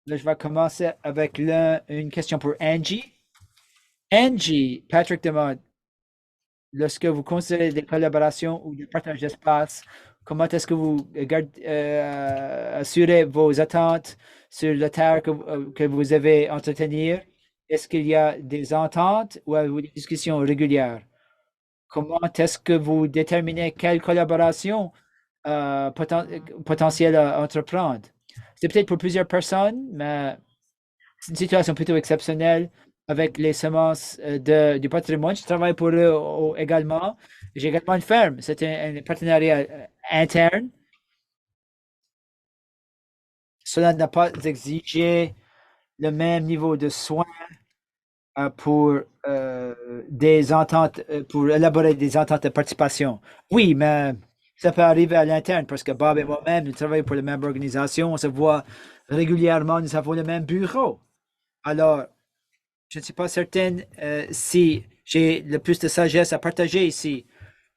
Là, je vais commencer avec une question pour Angie. Angie, Patrick demande, lorsque vous considérez des collaborations ou des partages d'espace, comment est-ce que vous assurez vos attentes sur la terre que vous avez à entretenir? Est-ce qu'il y a des ententes ou avez-vous des discussions régulières? Comment est-ce que vous déterminez quelle collaboration potentielle à entreprendre? C'est peut-être pour plusieurs personnes, mais c'est une situation plutôt exceptionnelle avec les semences du patrimoine. Je travaille pour eux également. J'ai également une ferme. C'est un partenariat interne. Cela n'a pas exigé le même niveau de soins pour des ententes, pour élaborer des ententes de participation. Oui, mais ça peut arriver à l'interne parce que Bob et moi-même, nous travaillons pour la même organisation. On se voit régulièrement. Nous avons le même bureau. Alors, je ne suis pas certaine si j'ai le plus de sagesse à partager ici.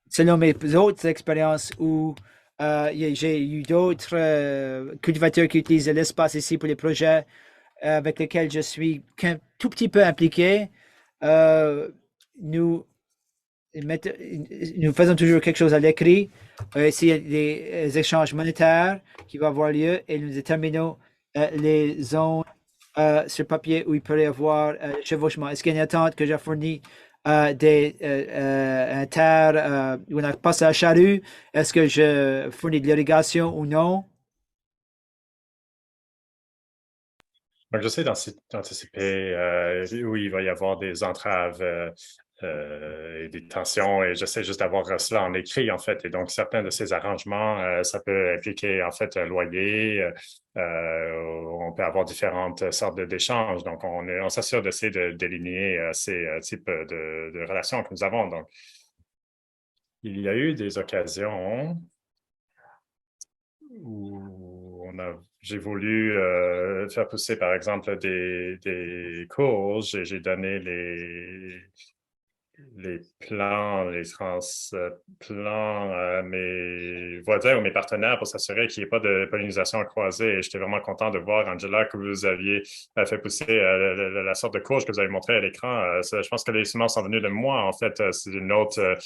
Selon mes autres expériences où j'ai eu d'autres cultivateurs qui utilisent l'espace ici pour les projets avec lesquels je suis qu'un tout petit peu impliqué, nous, nous faisons toujours quelque chose à l'écrit. S'il y a des échanges monétaires qui vont avoir lieu et nous déterminons les zones sur papier où il pourrait y avoir chevauchement. Est-ce qu'il y a une attente que j'ai fourni un terre où on a passé à charrue? Est-ce que je fournis de l'irrigation ou non? Donc, j'essaie d'anticiper où il va y avoir des entraves et des tensions, et j'essaie juste d'avoir cela en écrit, en fait. Et donc, certains de ces arrangements, ça peut impliquer, en fait, un loyer. On peut avoir différentes sortes d'échanges. Donc, on s'assure d'essayer de déligner ces types de relations que nous avons. Donc, il y a eu des occasions où j'ai voulu faire pousser, par exemple, des courges. J'ai donné les plans, les transplants à mes voisins ou mes partenaires pour s'assurer qu'il n'y ait pas de pollinisation croisée. Et j'étais vraiment content de voir, Angela, que vous aviez fait pousser la sorte de courge que vous avez montré à l'écran. Je pense que les semences sont venues de moi, en fait. C'est une autre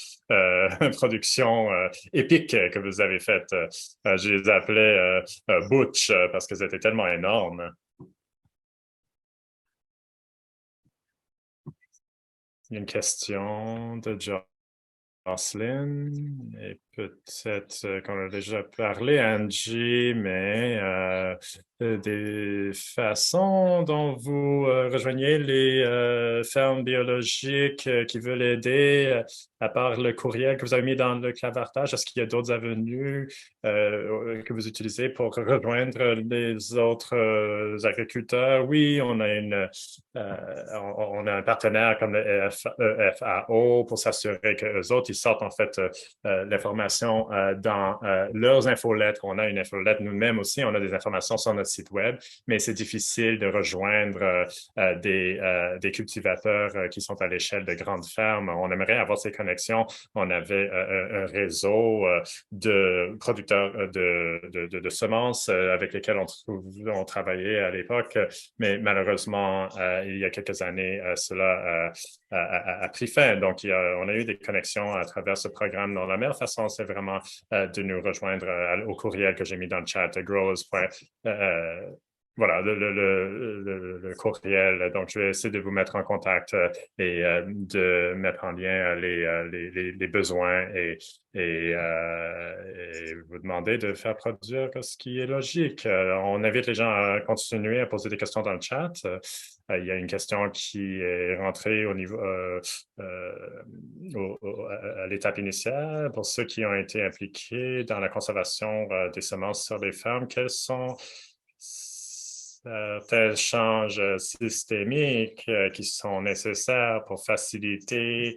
production épique que vous avez faite. Je les appelais Butch parce qu'elles étaient tellement énormes. Il y a une question de Jocelyn, et peut-être qu'on a déjà parlé, Angie, mais des façons dont vous rejoignez les fermes biologiques qui veulent aider, à part le courriel que vous avez mis dans le clavardage, est-ce qu'il y a d'autres avenues que vous utilisez pour rejoindre les autres agriculteurs? Oui, on a un partenaire comme le FAO pour s'assurer que les autres, ils sortent en fait l'information dans leurs infolettres. On a une infolette nous-mêmes aussi, on a des informations sur notre site web, mais c'est difficile de rejoindre des cultivateurs qui sont à l'échelle de grandes fermes. On aimerait avoir ces connexions. On avait un réseau de producteurs de semences avec lesquels on travaillait à l'époque, mais malheureusement, il y a quelques années, cela a pris fin. Donc, on a eu des connexions à travers ce programme. Donc, la meilleure façon, c'est vraiment de nous rejoindre au courriel que j'ai mis dans le chat, growers. Voilà, le courriel. Donc, je vais essayer de vous mettre en contact et de mettre en lien les besoins et vous demander de faire produire ce qui est logique. On invite les gens à continuer à poser des questions dans le chat. Il y a une question qui est rentrée au niveau à l'étape initiale pour ceux qui ont été impliqués dans la conservation des semences sur les fermes. Quels sont certains changes systémiques qui sont nécessaires pour faciliter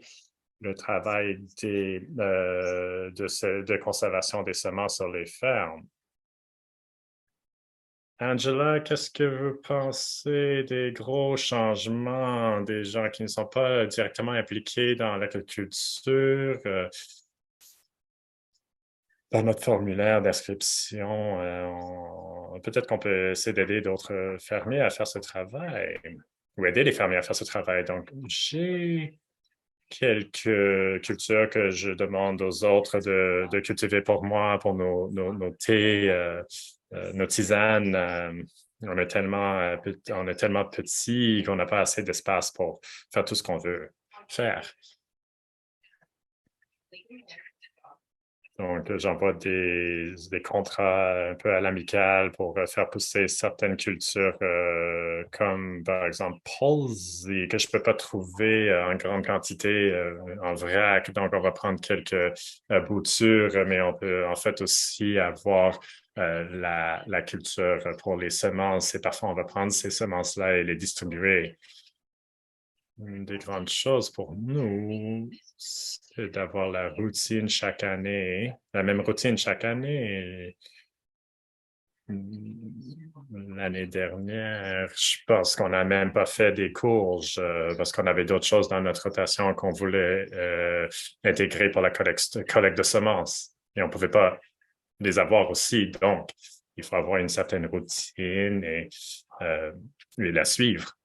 le travail de conservation des semences sur les fermes? Angela, qu'est-ce que vous pensez des gros changements des gens qui ne sont pas directement impliqués dans l'agriculture? Dans notre formulaire d'inscription, peut-être qu'on peut essayer d'aider d'autres fermiers à faire ce travail ou aider les fermiers à faire ce travail. Donc, j'ai quelques cultures que je demande aux autres de cultiver pour moi, pour nos thés, nos tisanes. On est tellement petit qu'on n'a pas assez d'espace pour faire tout ce qu'on veut faire. Donc, j'envoie des contrats un peu à l'amical pour faire pousser certaines cultures comme, par exemple, Palsy, que je ne peux pas trouver en grande quantité en vrac. Donc, on va prendre quelques boutures, mais on peut en fait aussi avoir la culture pour les semences. Et parfois, on va prendre ces semences-là et les distribuer. Une des grandes choses pour nous, c'est d'avoir la routine chaque année, la même routine chaque année. L'année dernière, je pense qu'on n'a même pas fait des courges parce qu'on avait d'autres choses dans notre rotation qu'on voulait intégrer pour la collecte de semences. Et on ne pouvait pas les avoir aussi. Donc, il faut avoir une certaine routine et la suivre.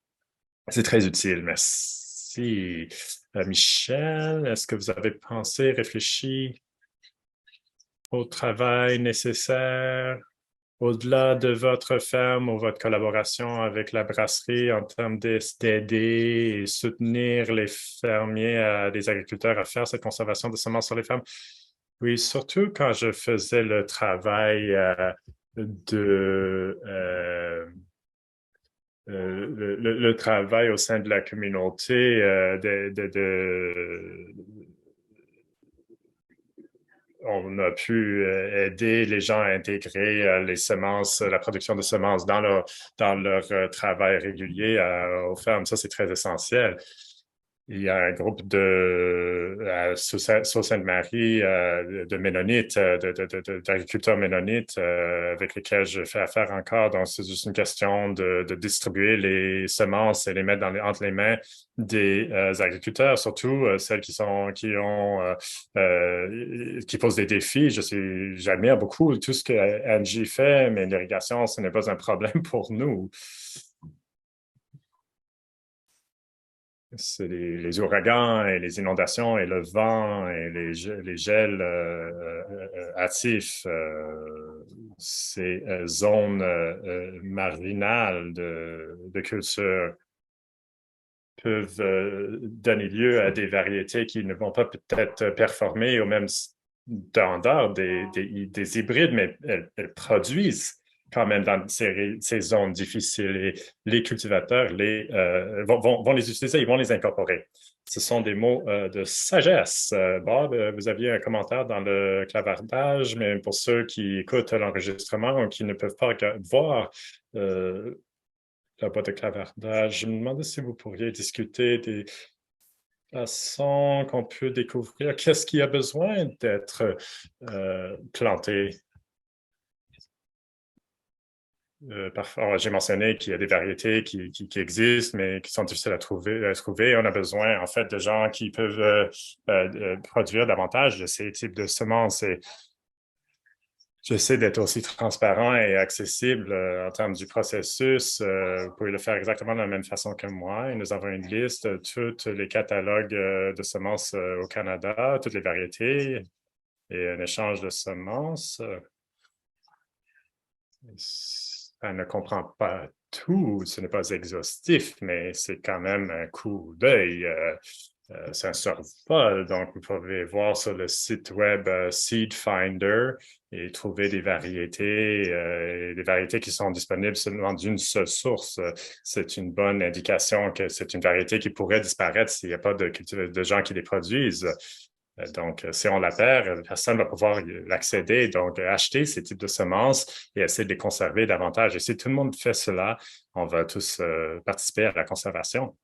C'est très utile, merci. Michel, est-ce que vous avez pensé, réfléchi au travail nécessaire au-delà de votre ferme ou votre collaboration avec la brasserie en termes d'aider et soutenir les fermiers, les agriculteurs à faire cette conservation de semences sur les fermes? Oui, surtout quand je faisais le travail de le travail au sein de la communauté, on a pu aider les gens à intégrer les semences, la production de semences dans leur travail régulier aux fermes. Ça, c'est très essentiel. Il y a un groupe sous Sainte-Marie de Ménonites, d'agriculteurs Ménonites avec lesquels je fais affaire encore. Donc, c'est juste une question de distribuer les semences et les mettre entre les mains des agriculteurs, surtout celles qui posent des défis. J'admire beaucoup tout ce que Angie fait, mais l'irrigation, ce n'est pas un problème pour nous. C'est les ouragans et les inondations et le vent et les gels hâtifs, ces zones marginales de culture peuvent donner lieu à des variétés qui ne vont pas peut-être performer au même standard des hybrides, mais elles produisent quand même dans ces zones difficiles et les cultivateurs vont les utiliser, ils vont les incorporer. Ce sont des mots de sagesse. Bob, vous aviez un commentaire dans le clavardage, mais pour ceux qui écoutent l'enregistrement ou qui ne peuvent pas voir la boîte de clavardage, je me demandais si vous pourriez discuter des façons qu'on peut découvrir qu'est-ce qui a besoin d'être planté. Parfois, j'ai mentionné qu'il y a des variétés qui existent, mais qui sont difficiles à trouver. On a besoin, en fait, de gens qui peuvent produire davantage de ces types de semences. Et j'essaie d'être aussi transparent et accessible en termes du processus. Vous pouvez le faire exactement de la même façon que moi. Et nous avons une liste de tous les catalogues de semences au Canada, toutes les variétés et un échange de semences. Ça ne comprend pas tout, ce n'est pas exhaustif, mais c'est quand même un coup d'œil. C'est un survol, donc vous pouvez voir sur le site web Seed Finder et trouver des variétés qui sont disponibles seulement d'une seule source. C'est une bonne indication que c'est une variété qui pourrait disparaître s'il n'y a pas de gens qui les produisent. Donc, si on la perd, personne ne va pouvoir l'accéder. Donc, acheter ces types de semences et essayer de les conserver davantage. Et si tout le monde fait cela, on va tous participer à la conservation.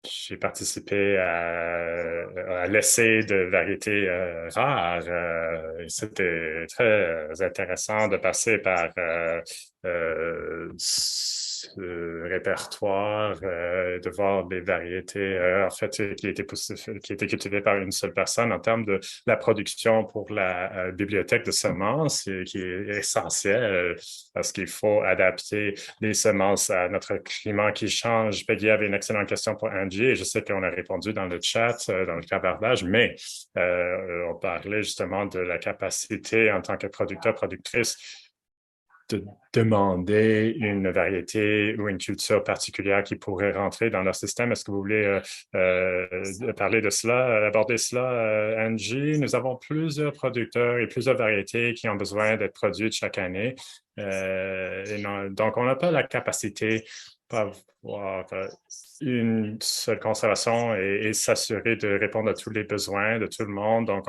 J'ai participé à l'essai de variétés rares. C'était très intéressant de passer par ce répertoire, de voir des variétés en fait qui étaient cultivées par une seule personne en termes de la production pour la bibliothèque de semences, qui est essentielle parce qu'il faut adapter les semences à notre climat qui change. Peggy avait une excellente question pour Angie et je sais qu'on a répondu dans le chat, dans le clavardage, mais on parlait justement de la capacité en tant que producteur, productrice de demander une variété ou une culture particulière qui pourrait rentrer dans leur système. Est-ce que vous voulez parler de cela, aborder cela, Angie? Nous avons plusieurs producteurs et plusieurs variétés qui ont besoin d'être produites chaque année. Donc, on n'a pas la capacité d'avoir une seule conservation et s'assurer de répondre à tous les besoins de tout le monde. Donc,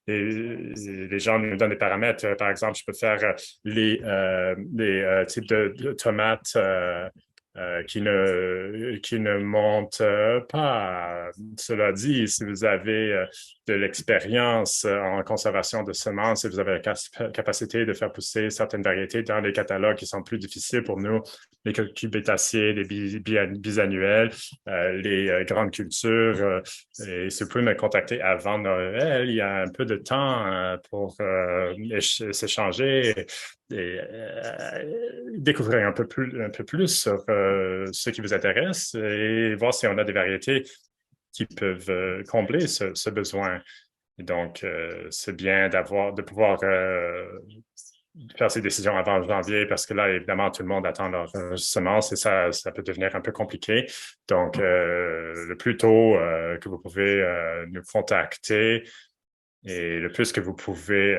les gens nous donnent des paramètres. Par exemple, je peux faire les types de tomates qui ne montent pas. Cela dit, si vous avez de l'expérience en conservation de semences et vous avez la capacité de faire pousser certaines variétés dans les catalogues qui sont plus difficiles pour nous, les cucurbitacées, les bisannuels, les grandes cultures. Et si vous pouvez me contacter avant Noël, il y a un peu de temps pour s'échanger et découvrir un peu plus sur ce qui vous intéresse et voir si on a des variétés qui peuvent combler ce besoin. Et donc, c'est bien de pouvoir faire ces décisions avant janvier parce que là, évidemment, tout le monde attend leur semence et ça peut devenir un peu compliqué. Donc, le plus tôt que vous pouvez nous contacter et le plus que vous pouvez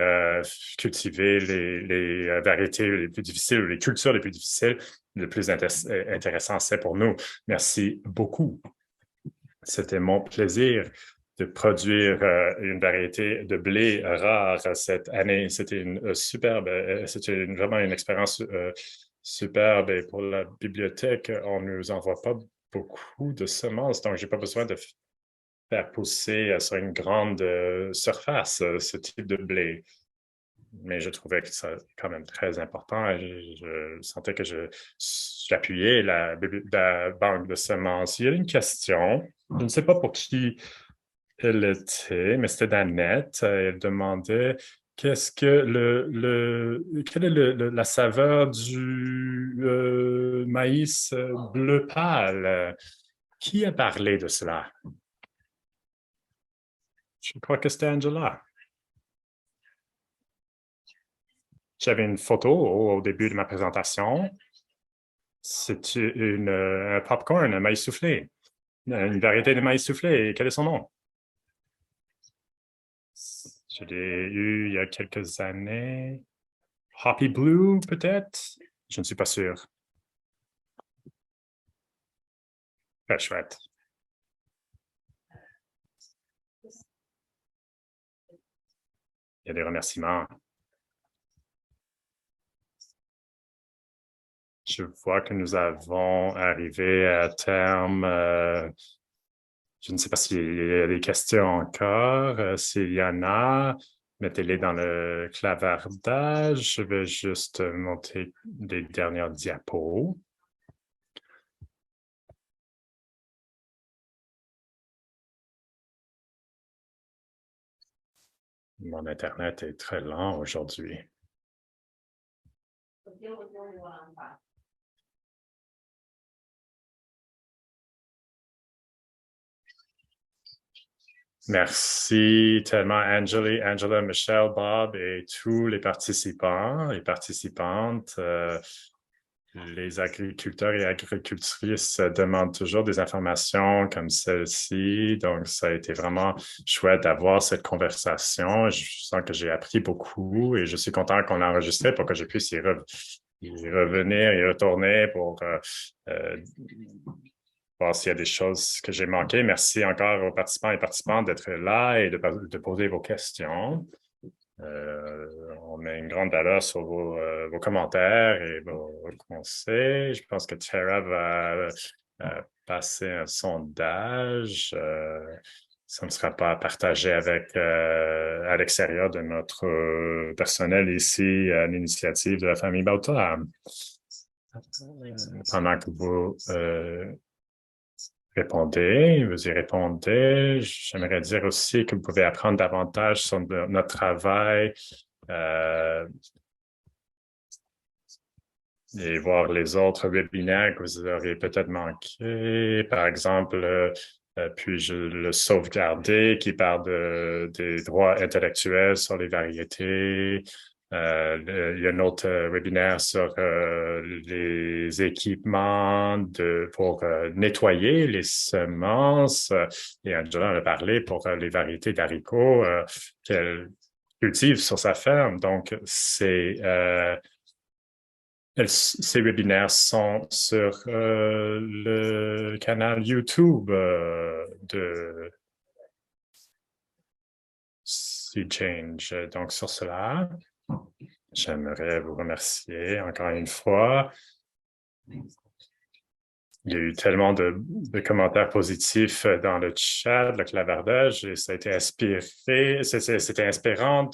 cultiver les variétés les plus difficiles ou les cultures les plus difficiles, le plus intéressant c'est pour nous. Merci beaucoup. C'était mon plaisir de produire une variété de blé rare cette année. C'était une superbe, c'était vraiment une expérience superbe. Et pour la bibliothèque, on ne nous envoie pas beaucoup de semences, donc j'ai pas besoin de faire pousser sur une grande surface ce type de blé. Mais je trouvais que c'est quand même très important. Je sentais que j'appuyais la banque de semences. Il y a une question. Je ne sais pas pour qui elle était, mais c'était d'Annette. Elle demandait quelle est la saveur du maïs bleu pâle? Qui a parlé de cela? Je crois que c'était Angela. J'avais une photo au début de ma présentation. C'est un popcorn, un maïs soufflé, une variété de maïs soufflé. Et quel est son nom? Je l'ai eu il y a quelques années. Hoppy Blue, peut-être? Je ne suis pas sûr. Très chouette. Il y a des remerciements. Je vois que nous avons arrivé à terme. Je ne sais pas s'il y a des questions encore. S'il y en a, mettez-les dans le clavardage. Je vais juste monter les dernières diapos. Mon Internet est très lent aujourd'hui. Merci tellement, Angela, Michelle, Bob et tous les participants et participantes. Les agriculteurs et agricultrices demandent toujours des informations comme celle-ci. Donc, ça a été vraiment chouette d'avoir cette conversation. Je sens que j'ai appris beaucoup et je suis content qu'on a enregistré pour que je puisse y revenir et retourner pour voir s'il y a des choses que j'ai manquées. Merci encore aux participants et participantes d'être là et de poser vos questions. On met une grande valeur sur vos commentaires et vos conseils. Je pense que Tara va passer un sondage. Ça ne sera pas partagé avec à l'extérieur de notre personnel ici à l'initiative de la famille Bauta. Pendant que vous vous y répondez. J'aimerais dire aussi que vous pouvez apprendre davantage sur notre travail et voir les autres webinaires que vous auriez peut-être manqués. Par exemple, puis-je le sauvegarder qui parle des droits intellectuels sur les variétés. Il y a un autre webinaire sur les équipements pour nettoyer les semences. Et Angela en a parlé pour les variétés d'haricots qu'elle cultive sur sa ferme. Donc, ces webinaires sont sur le canal YouTube de Seed Change. Donc, sur cela, j'aimerais vous remercier encore une fois. Il y a eu tellement de commentaires positifs dans le chat, le clavardage, et ça a été inspiré, c'était inspirant